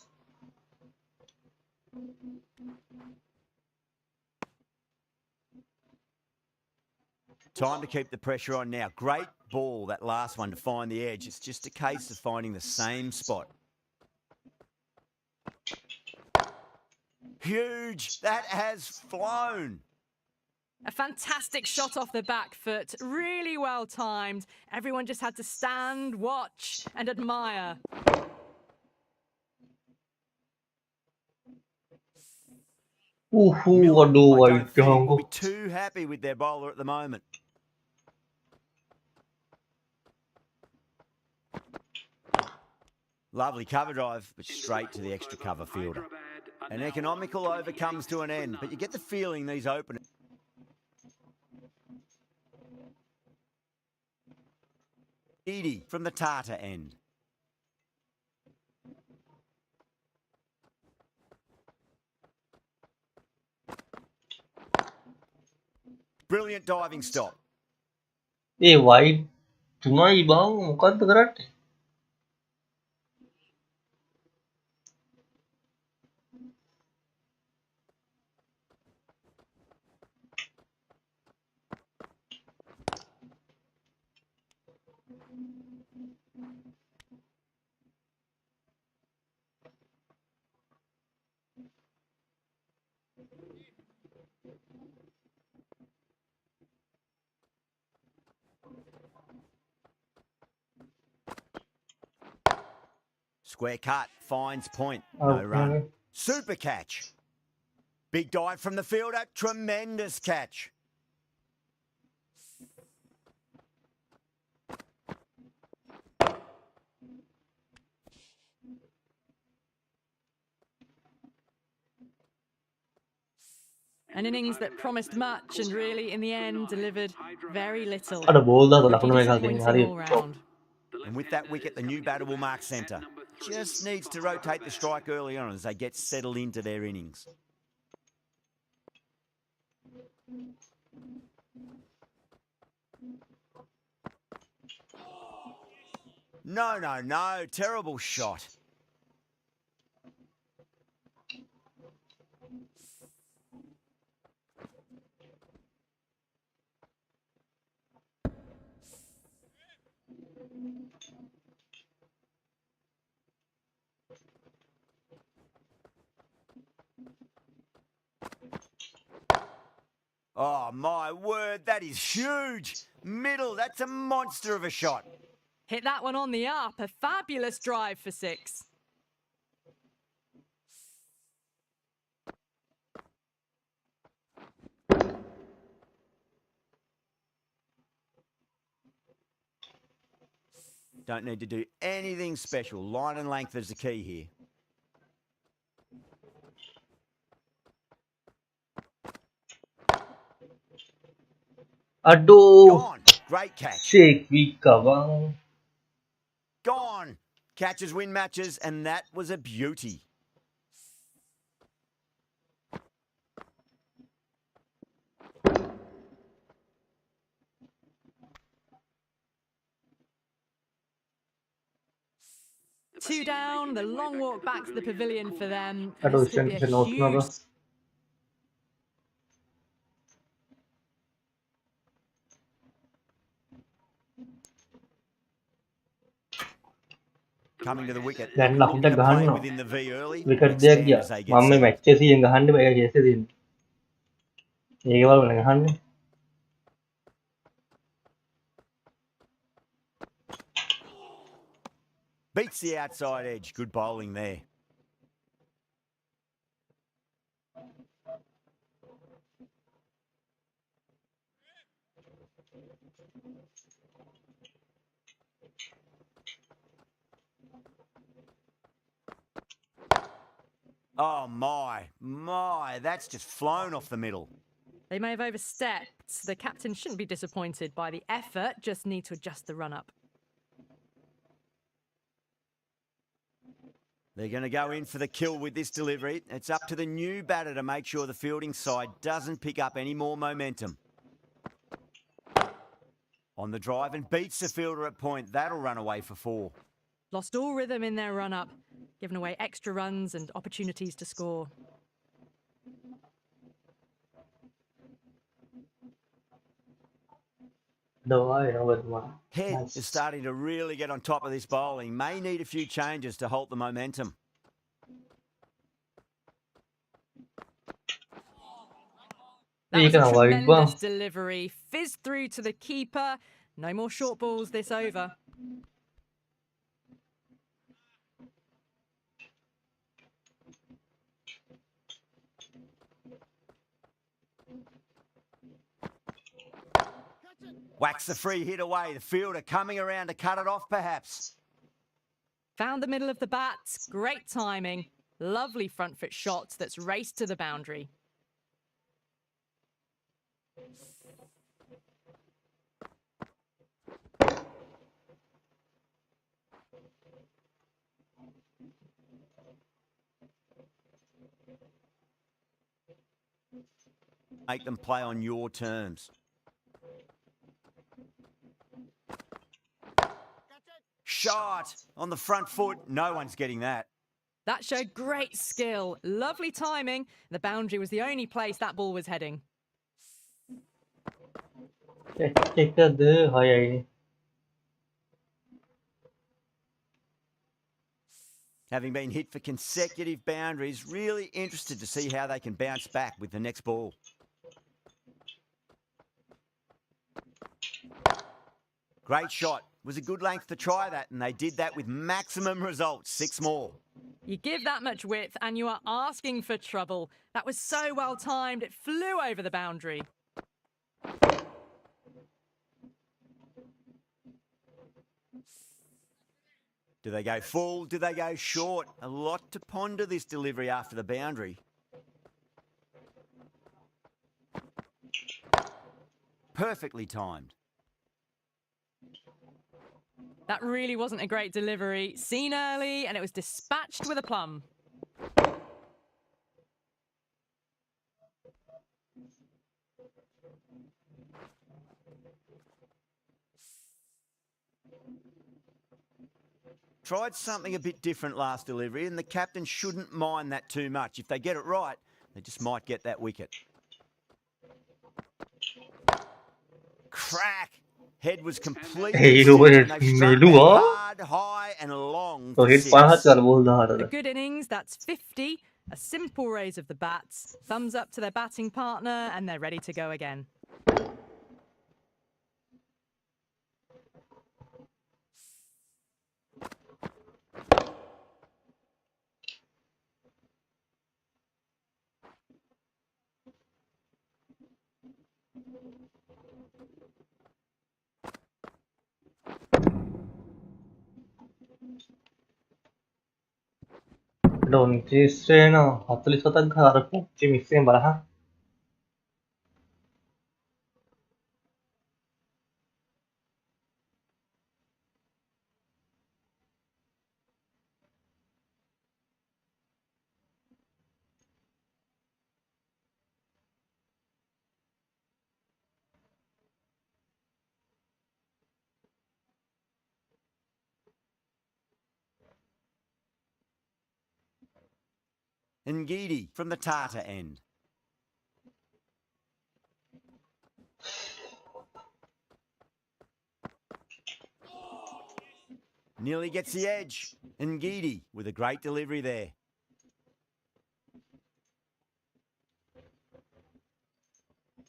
Time to keep the pressure on now. Great ball, that last one, to find the edge. It's just a case of finding the same spot. Huge. That has flown. A fantastic shot off the back foot, really well timed. Everyone just had to stand, watch, and admire. Miller, Waduh, I don't wide think, will be jangko. too happy with their bowler at the moment. Lovely cover drive, but straight to the extra cover fielder. An economical over comes to an end, but you get the feeling these openers. Edie from the Tata end. Brilliant diving stop. Wide. Cuma ibang muka tergerak. Square cut, finds point, no run. Super catch. Big dive from the fielder, tremendous catch. An innings that promised much and really, in the end, delivered very little. Ada bola tu lah, Pretty kena megang ting hari. disappointing all round. And with that wicket, the new batter will mark centre. Just needs to rotate the strike early on as they get settled into their innings. No, no, no. Terrible shot. Oh, my word, that is huge. Middle, that's a monster of a shot. Hit that one on the up. A fabulous drive for 6. Don't need to do anything special. Line and length is the key here. Aduh. Gone. Great catch. เชควีกะวัง Gone. Catches win matches, and that was a beauty. Two down, the long walk back to the pavilion for them. Aduh, This could be a sen out kenapa? huge Coming to the wicket. Dan lah kita Looking to play gahan no. within the V early. Wicket Let's dia stand dia. as they get Mamme set. match sih yang gahan dia baik aja din. Ye wal gahan ni. Beats the outside edge. Good bowling there. Oh my, that's just flown off the middle. They may have overstepped. The captain shouldn't be disappointed by the effort, just need to adjust the run-up. They're going to go in for the kill with this delivery. It's up to the new batter to make sure the fielding side doesn't pick up any more momentum. On the drive and beats the fielder at point. That'll run away for 4. Lost all rhythm in their run-up, giving away extra runs and opportunities to score. Head is starting to really get on top of this bowling. May need a few changes to halt the momentum. That was a tremendous delivery. Fizzed through to the keeper. No more short balls this over. Whacks the free hit away. The fielder coming around to cut it off, perhaps. Found the middle of the bat. Great timing. Lovely front foot shot that's raced to the boundary. Make them play on your terms. Shot on the front foot. No one's getting that. That showed great skill. Lovely timing. The boundary was the only place that ball was heading. Having been hit for consecutive boundaries, really interested to see how they can bounce back with the next ball. Great shot. Was a good length to try that, and they did that with maximum results. 6 more. You give that much width and you are asking for trouble. That was so well timed, it flew over the boundary. Do they go full? Do they go short? A lot to ponder this delivery after the boundary. Perfectly timed. That really wasn't a great delivery. Seen early and it was dispatched with a plum. Tried something a bit different last delivery, and the captain shouldn't mind that too much. If they get it right, they just might get that wicket. Crack! Head was completely still, and they've struck that hard, high and long for 6. A good innings, that's 50. A simple raise of the bats. Thumbs up to their batting partner, and they're ready to go again. Don't just say no. Hopefully, so that ghar ko mixing bala. Ngidi from the Tata end. Nearly gets the edge. Ngidi with a great delivery there.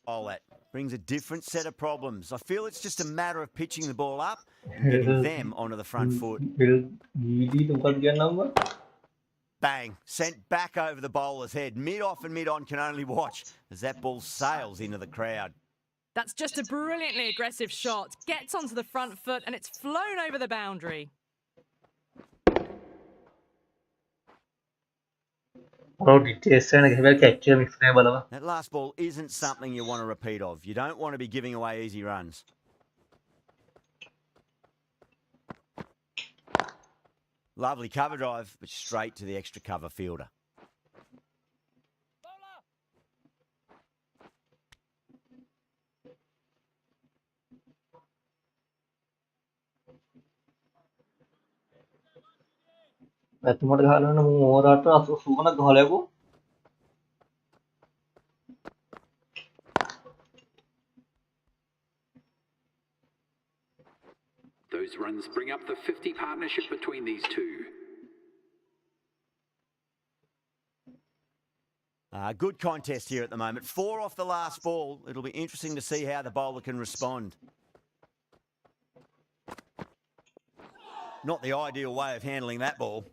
Oh, that brings a different set of problems. I feel it's just a matter of pitching the ball up and getting them onto the front foot. Gidi tempat dia nama. Bang, sent back over the bowler's head. Mid-off and mid-on can only watch as that ball sails into the crowd. That's just a brilliantly aggressive shot. Gets onto the front foot and it's flown over the boundary. That last ball isn't something you want to repeat of. You don't want to be giving away easy runs. Lovely cover drive, but straight to the extra cover fielder. එතුමට ගහලන්න මෝරට සුවන ගහලයකෝ Those runs bring up the 50 partnership between these two. Good contest here at the moment. 4 off the last ball. It'll be interesting to see how the bowler can respond. Not the ideal way of handling that ball.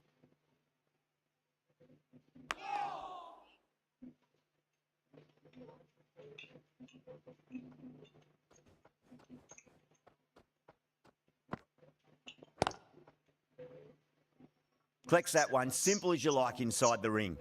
Collects that one, simple as you like, inside the ring.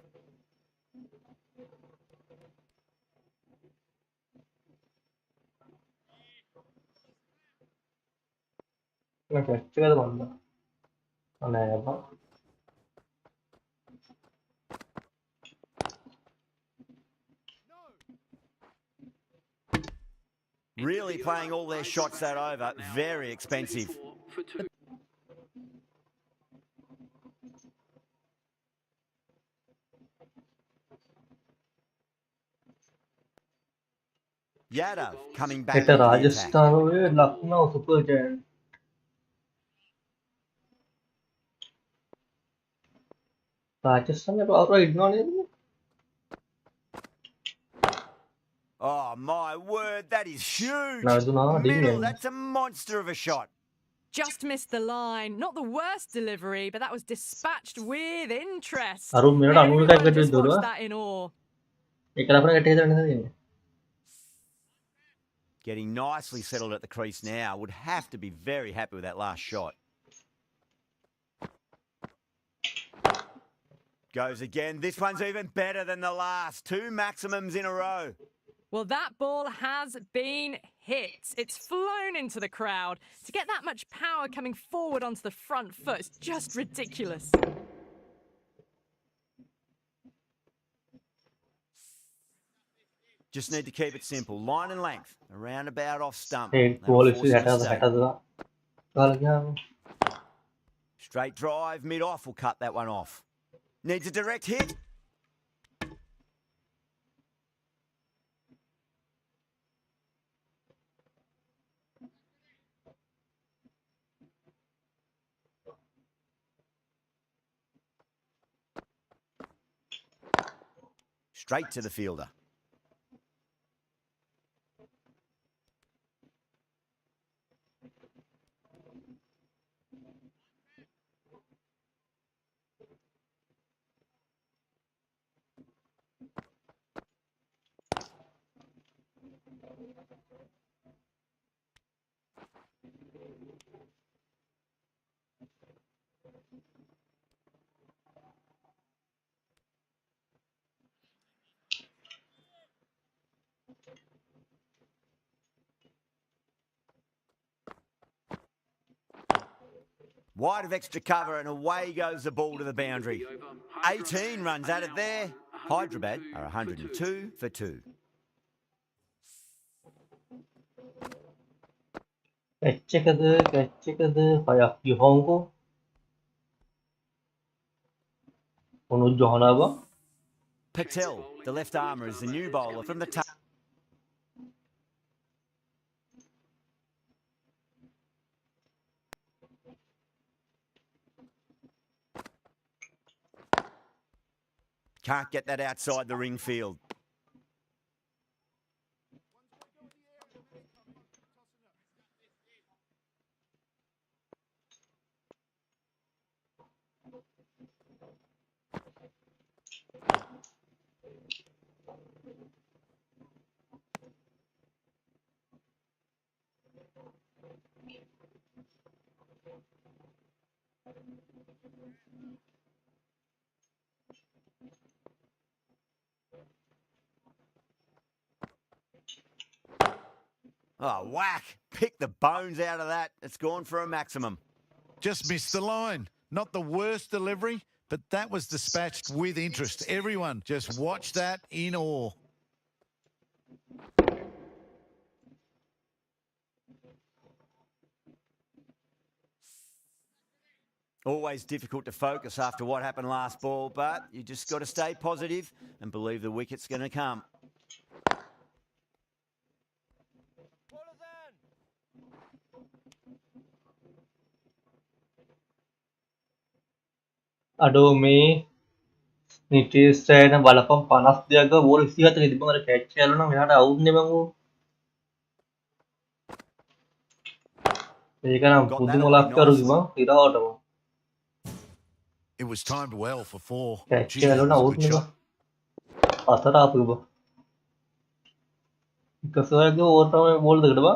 Really playing all their shots that over. Very expensive. Yadav coming back into the attack. රාජස්ථානයේ Lucknow super giant රාජස්ථානයේ පවර ඉන්නවා නේද Oh my word, that is huge. නවතුනා Middle, ඩිං that's a monster of a shot. Just missed the line. Not the worst delivery, but that was dispatched with interest. අරුන් මෙරට Everyone 90කට just දුරවා watched that in awe. ඒක අපර ගැටේ දාන්න තියෙන්නේ Getting nicely settled at the crease now. Would have to be very happy with that last shot. Goes again. This one's even better than the last. 2 maximums in a row. Well, that ball has been hit. It's flown into the crowd. To get that much power coming forward onto the front foot is just ridiculous. Just need to keep it simple. Line and length. Around about off stump. A That'll police force him to 60 stay. 60 ගාලා ගියාම Straight drive. Mid-off will cut that one off. Needs a direct hit. Straight to the fielder. Wide of extra cover and away goes the ball to the boundary. 18 runs added there. Hyderabad are 102 for 2. Catch එකද පයක් යහෝන්කෝ මොනු ජොහනාබා Patel, the left armour, is the new bowler from the Can't get that outside the ring field. Oh, whack! Pick the bones out of that. It's gone for a maximum. Just missed the line. Not the worst delivery, but that was dispatched with interest. Everyone just watched that in awe. Always difficult to focus after what happened last ball, but you just got to stay positive and believe the wicket's going to come. අඩෝ මේ නිටේස්ටෑන බලපම් 52ක ball 27ක තිබුණ අර catch එක යනවා මෙහාට out නේ මං ඌ ඒක නම් Got that පුදුම away ලක්කරු nicely. කිව්වා ඉරාවටම It was timed well for 4. Catch Gee, එක that යනවා was a අවුට් good නේ shot. අතර ආපු බ එකසෝයගේ ඕවර් තමයි බෝල් දෙකට බා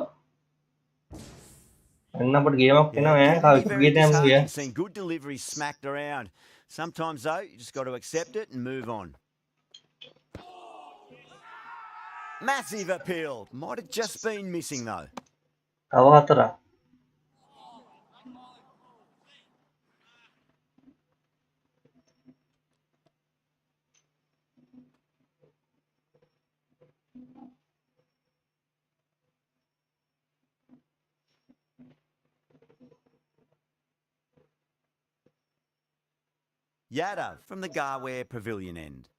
එන්න අපිට ගේමක් Yeah, එනවා it ඈ can කාව be එක very ගේතම් ගියා disheartening seeing good deliveries smacked around. Sometimes, though, you just got to accept it and move on. Massive appeal. Might have just been missing, though. තව හතරක් Yadav from the Garware Pavilion end.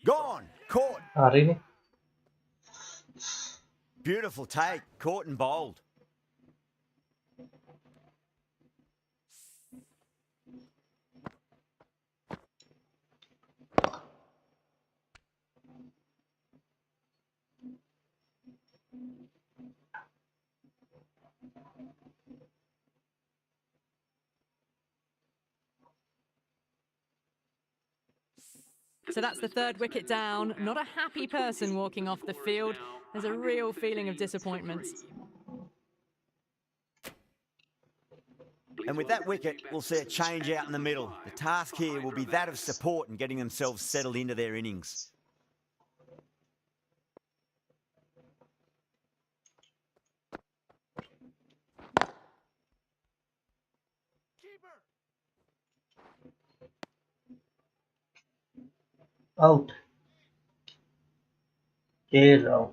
Gone. Caught. හරිනේ Beautiful take. Caught and bowled. So that's the third wicket down. Not a happy person walking off the field. There's a real feeling of disappointment. And with that wicket, we'll see a change out in the middle. The task here will be that of support and getting themselves settled into their innings. Out Kyle out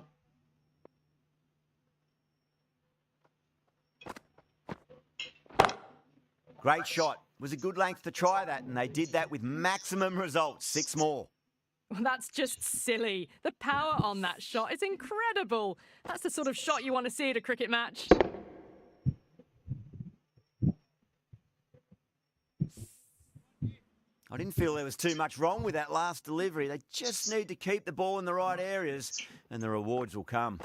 Great shot. Was a good length to try that, and they did that with maximum results. 6 more. Well, that's just silly. The power on that shot is incredible. That's the sort of shot you want to see at a cricket match. I didn't feel there was too much wrong with that last delivery. They just need to keep the ball in the right areas, and the rewards will come.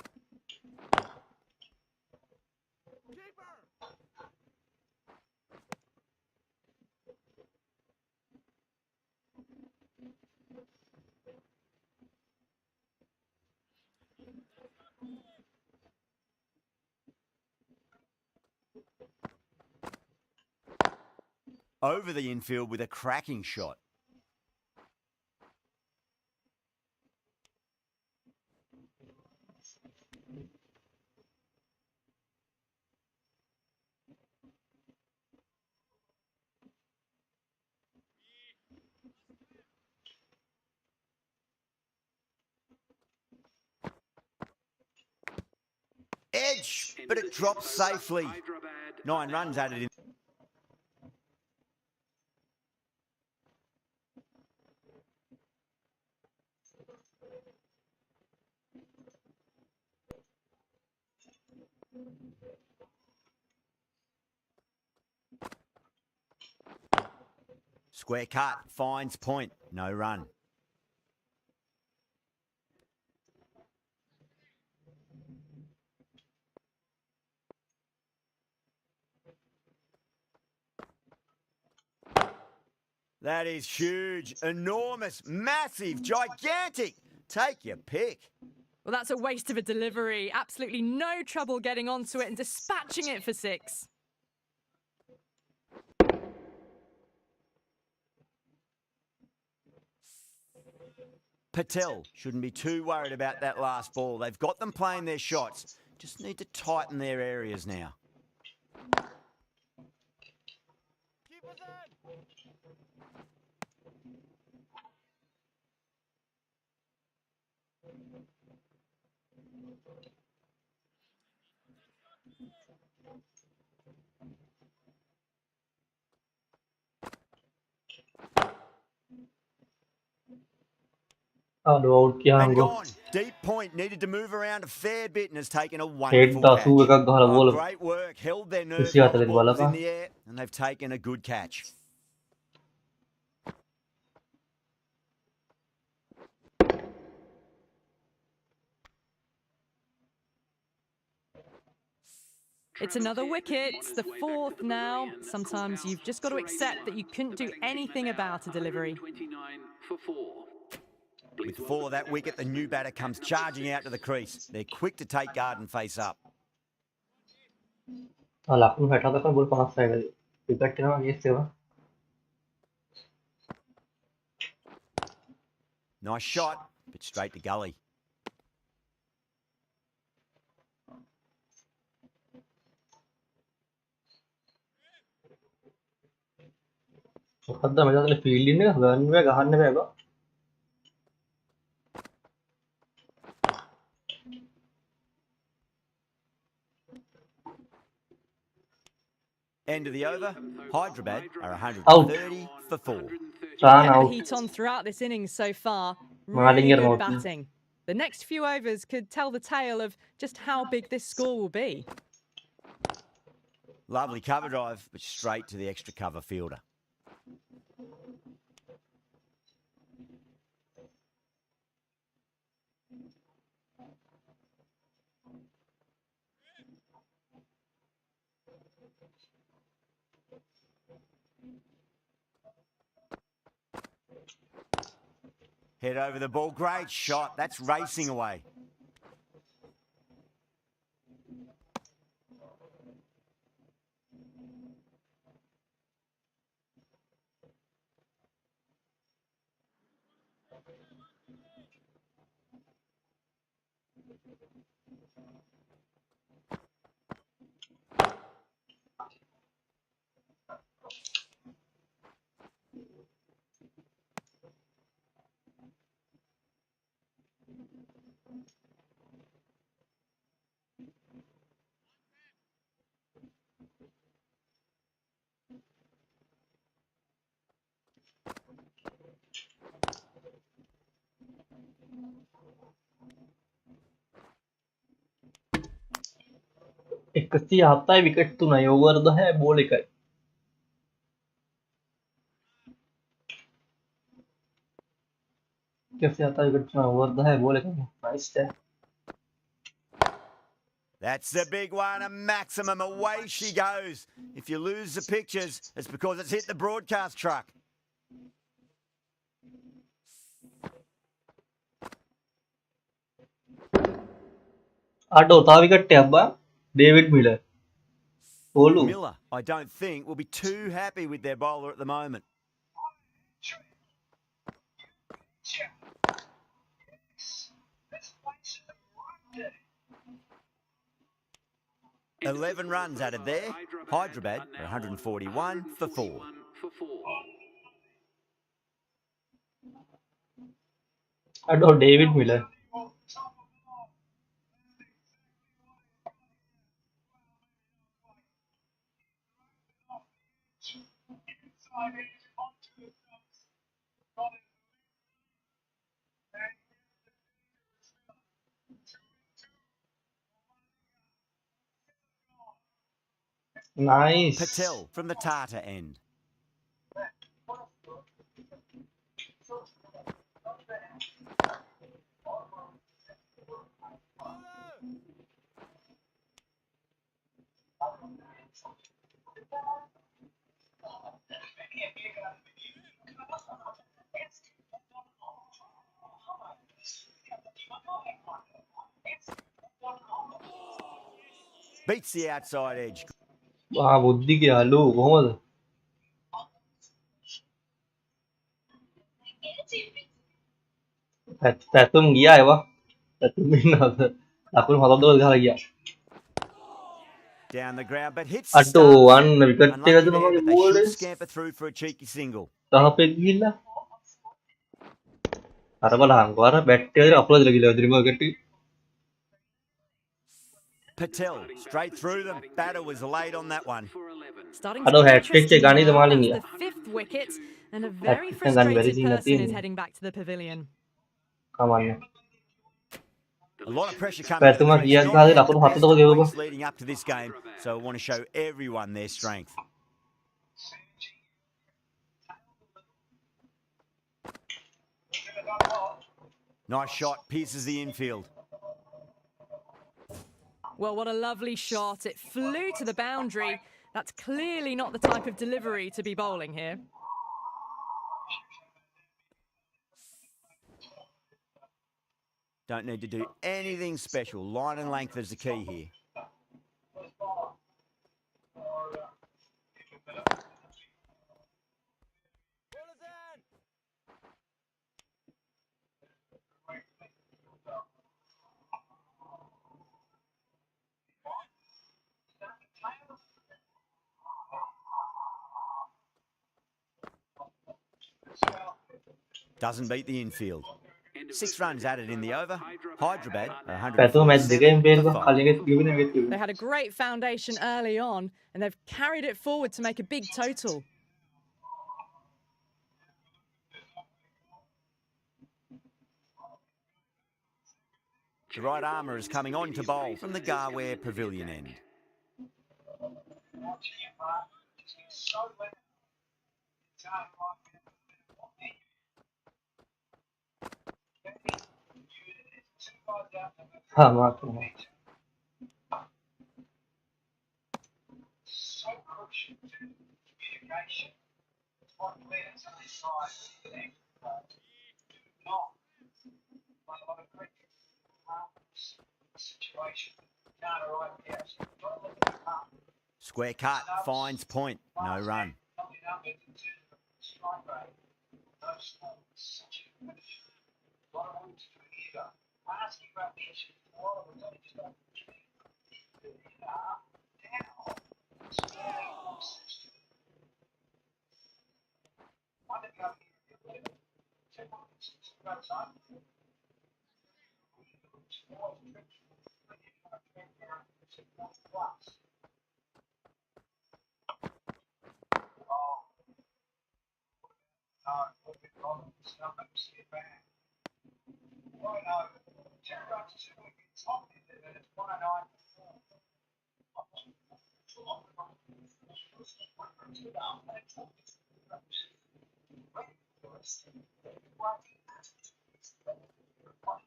Over the infield with a cracking shot. Edge, but it drops safely. 9 runs added in. Square cut, finds point, no run. That is huge, enormous, massive, gigantic. Take your pick. Well, that's a waste of a delivery. Absolutely no trouble getting onto it and dispatching it for 6. Patel shouldn't be too worried about that last ball. They've got them playing their shots. Just need to tighten their areas now. Aduh, out kiya And हमको. gone. Deep point, needed to move around a fair bit and has taken a Head wonderful dah catch. suwe ka ghala Oh, bola. great work. Held their nerve Isi while ata the din ball bola was in ka. the air and they've taken a good catch. It's another wicket, the 4th now. Sometimes you've just got to accept that you couldn't do anything about a delivery. With 4 of that wicket, the new batter comes charging out to the crease. They're quick to take guard and face up. Alah, aku बैठा था पर बोल 5 side है. Wicket kena against सेवा. Nice shot, but straight to gully. Khadda मजा तो fielding ने run में गहान ने बेगा. End of the over. Hyderabad are Out. 130 for 4. Run Kept the out. heat on throughout this innings so far. Malinger Really good mouth. batting. The next few overs could tell the tale of just how big this score will be. Lovely cover drive, but straight to the extra cover fielder. Head over the ball. Great shot. That's racing away. एक कसी आता है wicket तो नहीं over the है ball एक कैसे आता है विकेट तो ओवर द है बॉल एक नाइस है. That's the big one, a maximum. Away she goes. If you lose the pictures, it's because it's hit the broadcast truck. Auto था विकेट टैबा डेविड मिलर. बोलू. Miller, I don't think, will be too happy with their bowler at the moment. End of 11 runs added there. Hyderabad are 141 for 4. Auto David Miller. Nice. Patel from the Tata end. Beats the outside edge. බුද්ධි කියලා කොහොමද? පැතුම් ගියා ඒවා. පැතුම් ඉන්නවද? ලකුණු 7ක් ගහලා ගියා. Down the ground, but hits the අටෝ stumps. අන්න විකට් එක Unlucky දුන්නා there, මගේ but they බෝලේ. should scamper through for a cheeky single. තහපෙක් ගිහිල්ලා. අර බලහන්කෝ අර බැට් එකේ අප්ලෝඩ් කරලා ගිහලා ද්‍රිම විකට් එක. Patel straight through them. Batter was late on that one. Starting අඩෝ to get හැට්‍රික් එක interesting ගානේ now. දමාලින් That's ගියා. the 5th wicket, and a very Hat-trick එක ගන්න බැරි frustrated සීනක් person is තියෙනවා. heading back to the pavilion. කමන්නේ. A lot of pressure coming to the පැතුමක් crease. ගියක් Not ගහලා had the ලකුණු best 7ක් of ගෙවුවා. weeks leading up to this game, so I want to show everyone their strength. Nice shot, pierces the infield. Well, what a lovely shot. It flew to the boundary. That's clearly not the type of delivery to be bowling here. Don't need to do anything special. Line and length is the key here. Doesn't beat the infield. 6 runs added in the over. Hyderabad, Pathum match 147 දෙකෙන් බේරුවා. for 5. කලින් එකත් ගෙවින එකත් ගෙවින. They had a great foundation early on, and they've carried it forward to make a big total. The right armour is coming on to bowl from the Garware Pavilion end. හා මාත් නෑ. Square cut, finds point, no run.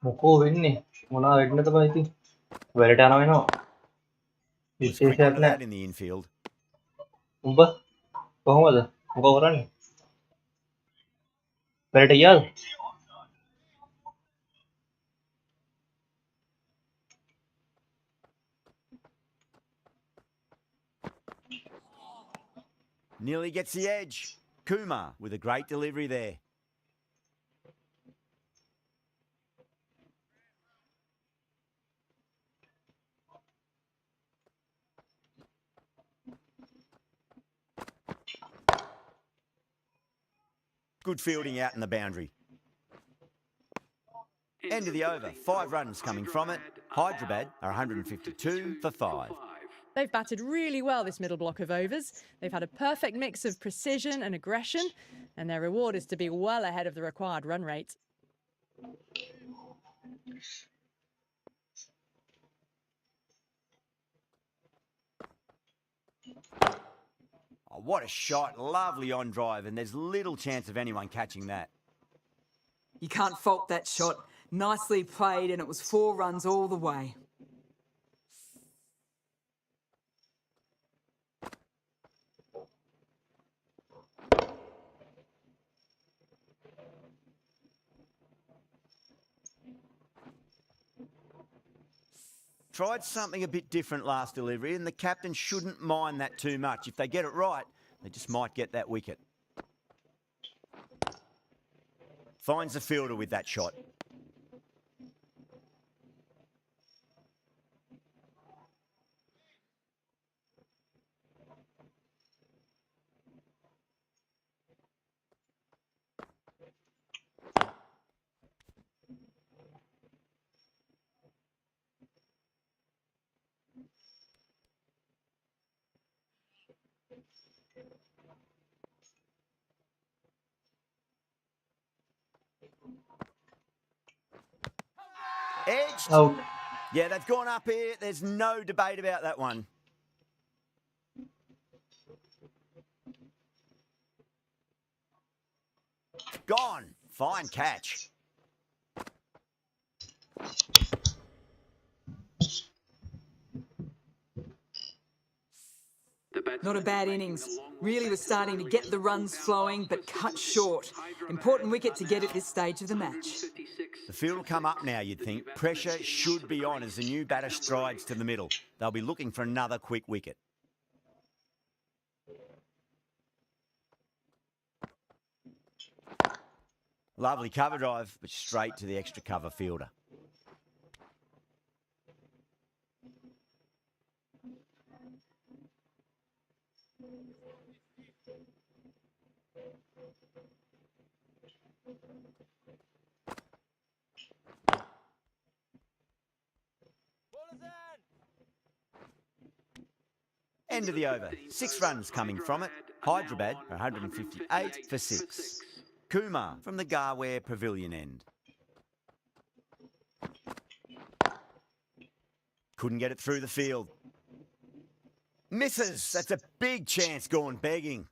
මොකෝ වෙන්නේ? මොනවා වෙන්නද බා ඉතින්? වැඩට යනවා වෙනවා. Was quick විශේෂයක් onto නෑ. that in the infield. උඹ කොහොමද? මොකෝ කරන්නේ? වැඩට ගියාද? Nearly gets the edge. Kumar with a great delivery there. Good fielding out in the boundary. End of the over. 5 runs coming from it. Hyderabad are 152 for 5. They've batted really well this middle block of overs. They've had a perfect mix of precision and aggression, and their reward is to be well ahead of the required run rate. Oh, what a shot. Lovely on drive, and there's little chance of anyone catching that. You can't fault that shot. Nicely played, and it was 4 runs all the way. Tried something a bit different last delivery, and the captain shouldn't mind that too much. If they get it right, they just might get that wicket. Finds the fielder with that shot. Edged. Out. Yeah, they've gone up here. There's no debate about that one. Gone. Fine catch. Not a bad innings. Really was starting to get the runs flowing, but cut short. Important wicket to get at this stage of the match. The field will come up now, you'd think. Pressure should be on as the new batter strides to the middle. They'll be looking for another quick wicket. Lovely cover drive, but straight to the extra cover fielder. End of the over. 6 runs coming from it. Hyderabad, 158 for 6. Kumar from the Garware Pavilion end. Couldn't get it through the field. Misses. That's a big chance gone begging.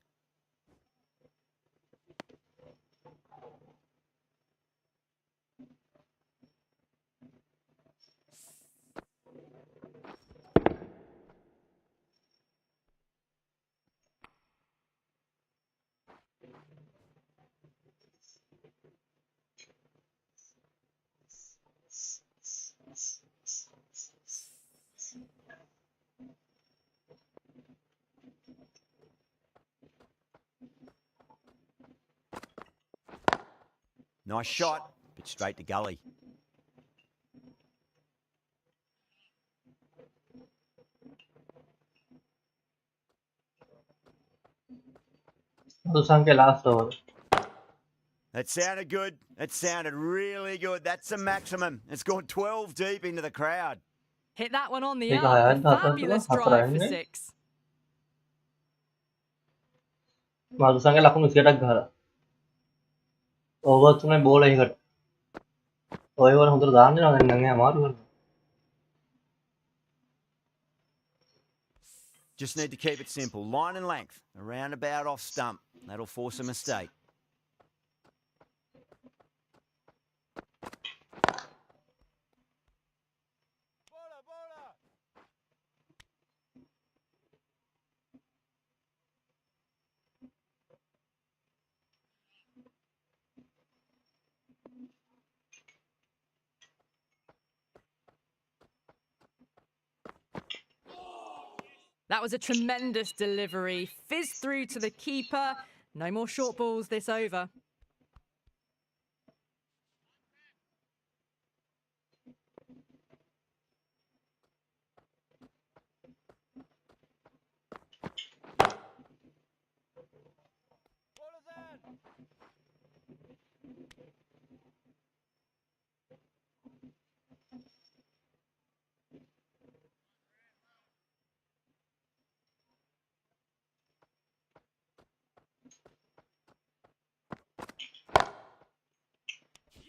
Nice shot, but straight to gully. Dusang ke last over. That sounded good. It sounded really good. That's the maximum. It's gone 12 deep into the crowd. Hit that one on the ठीक up. है A जाता fabulous तो drive for हातरायंगे 6. Dusang ke langsung isi attack घर over तुम्हें bowl है कर over हम तो दान नहीं नंगे हमारे Just need to keep it simple. Line and length. A roundabout off stump. That'll force a mistake. That was a tremendous delivery. Fizzed through to the keeper. No more short balls this over.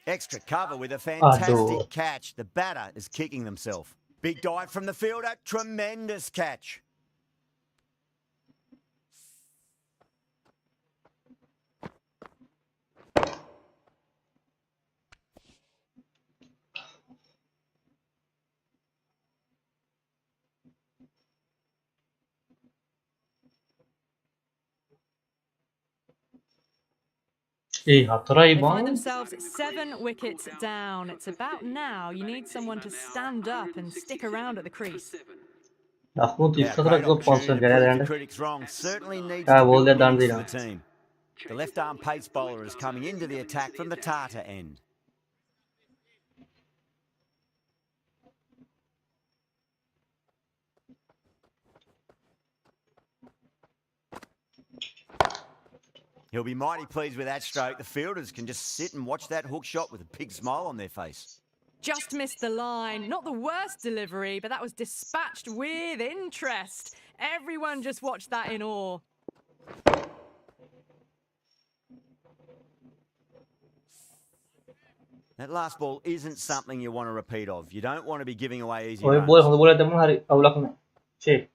Extra cover with a Aduh. fantastic catch. The batter is kicking themselves. Big dive from the fielder. Tremendous catch. Ih, Hatorai They find bang. themselves 7 wickets down. It's about now. You need someone to stand up and stick around at the crease. Aku Yeah, तीसरा great तरफ को opportunity पहुंच to गया prove the and critics wrong. Certainly needs क्या to बोल build दिया an दान innings the for ना the team. The left-arm pace bowler is coming into the attack from the Tata end. He'll be mighty pleased with that stroke. The fielders can just sit and watch that hook shot with a big smile on their face. Just missed the line. Not the worst delivery, but that was dispatched with interest. Everyone just watched that in awe. That last ball isn't something you want to repeat of. You don't want to be giving away easy ओए बोल runs. हम बोले थे हमारी अवलक में छे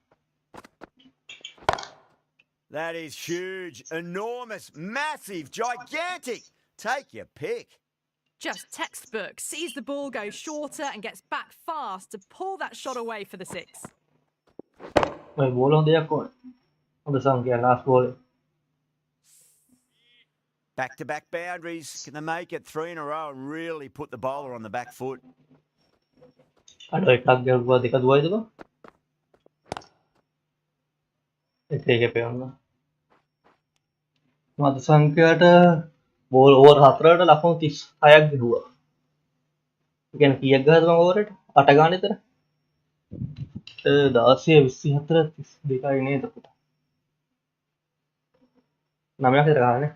That is huge, enormous, massive, gigantic. Take your pick. Just textbook. Sees the ball go shorter and gets back fast to pull that shot away for the 6. ओए बोल हम दिया कौन हम संग किया last ball Back-to-back boundaries. Can they make it 3 in a row and really put the bowler on the back foot? अडो एक लाख गया हुआ दिक्कत हुआ है तो इतने के पे होना मत संख्याट बोल ओवर हाथरा लाखों 30 आया हुआ Kan kiyaga bang over atagaan iter daasi visi hatra dika ini to namanya kita kan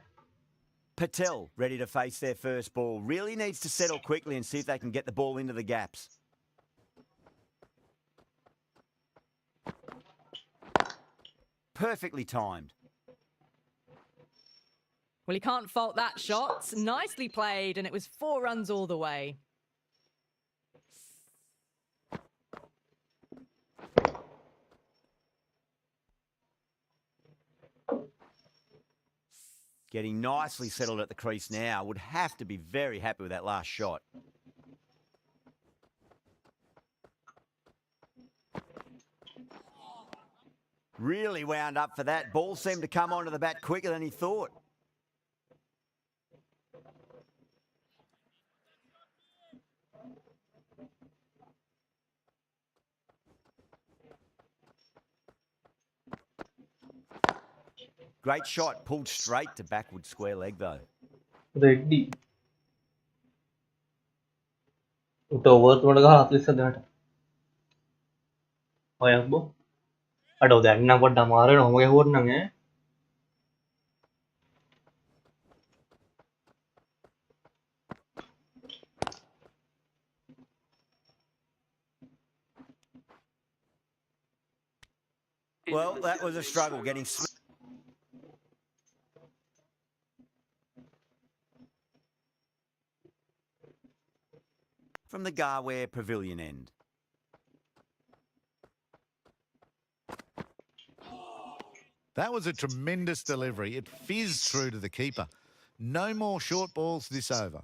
Patel, ready to face their first ball, really needs to settle quickly and see if they can get the ball into the gaps. Perfectly timed. Well, he can't fault that shot. Nicely played, and it was 4 runs all the way. Getting nicely settled at the crease now. Would have to be very happy with that last shot. Really wound up for that. Ball seemed to come onto the bat quicker than he thought. Great shot, pulled straight to backward square leg though. ready to over थोड़ा हाथ ले सकते हैं और यार वो अडो that ना बड़ा मारे ना होंगे और ना है Well, that was a struggle getting from the Garware Pavilion end. That was a tremendous delivery. It fizzed through to the keeper. No more short balls this over.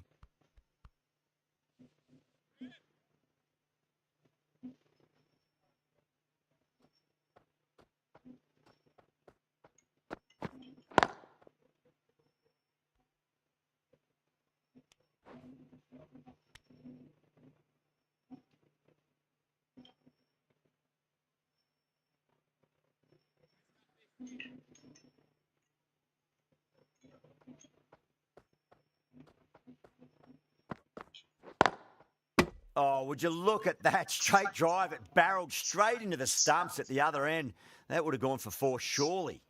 Oh, would you look at that straight drive? It barreled straight into the stumps at the other end. That would have gone for 4, surely.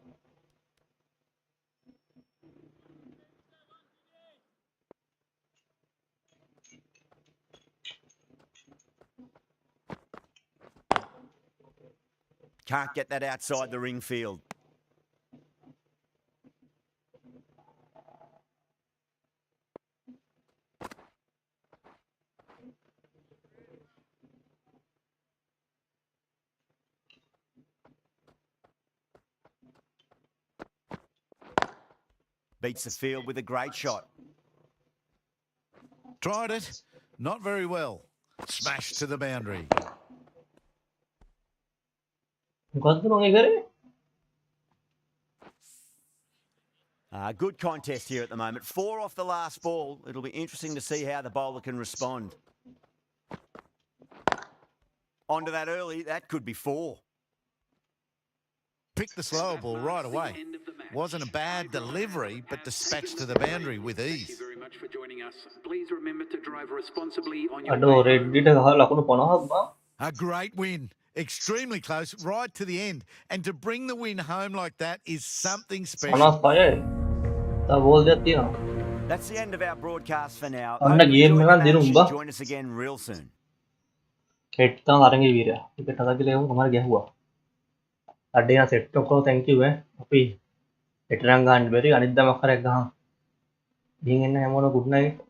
Can't get that outside the ring field. Beats the field with a great shot. Tried it. Not very well. Smashed to the boundary. Quanto não é Good contest here at the moment. 4 off the last ball. It'll be interesting to see how the bowler can respond. Onto that early. That could be 4. Picked the slower ball right away. Wasn't a bad delivery, but dispatched to the boundary with ease. Thank you very much for joining us. Please remember to drive responsibly on your Aduh, way Reddit aku lupa apa? A great win. Extremely close, right to the end. And to bring the win home like that is something special. Panas pa eh. Tak bola dia na. That's the end of our broadcast for now. Anda Hope you game enjoyed na the dinum match. ba? Join us again real soon. Kita ngarengi vira. Kita lagi lewat kemana gaya huआ. Ada yang set ko thank you tapi. Iterang gan beri anidda makare gaha. Dingin na good night.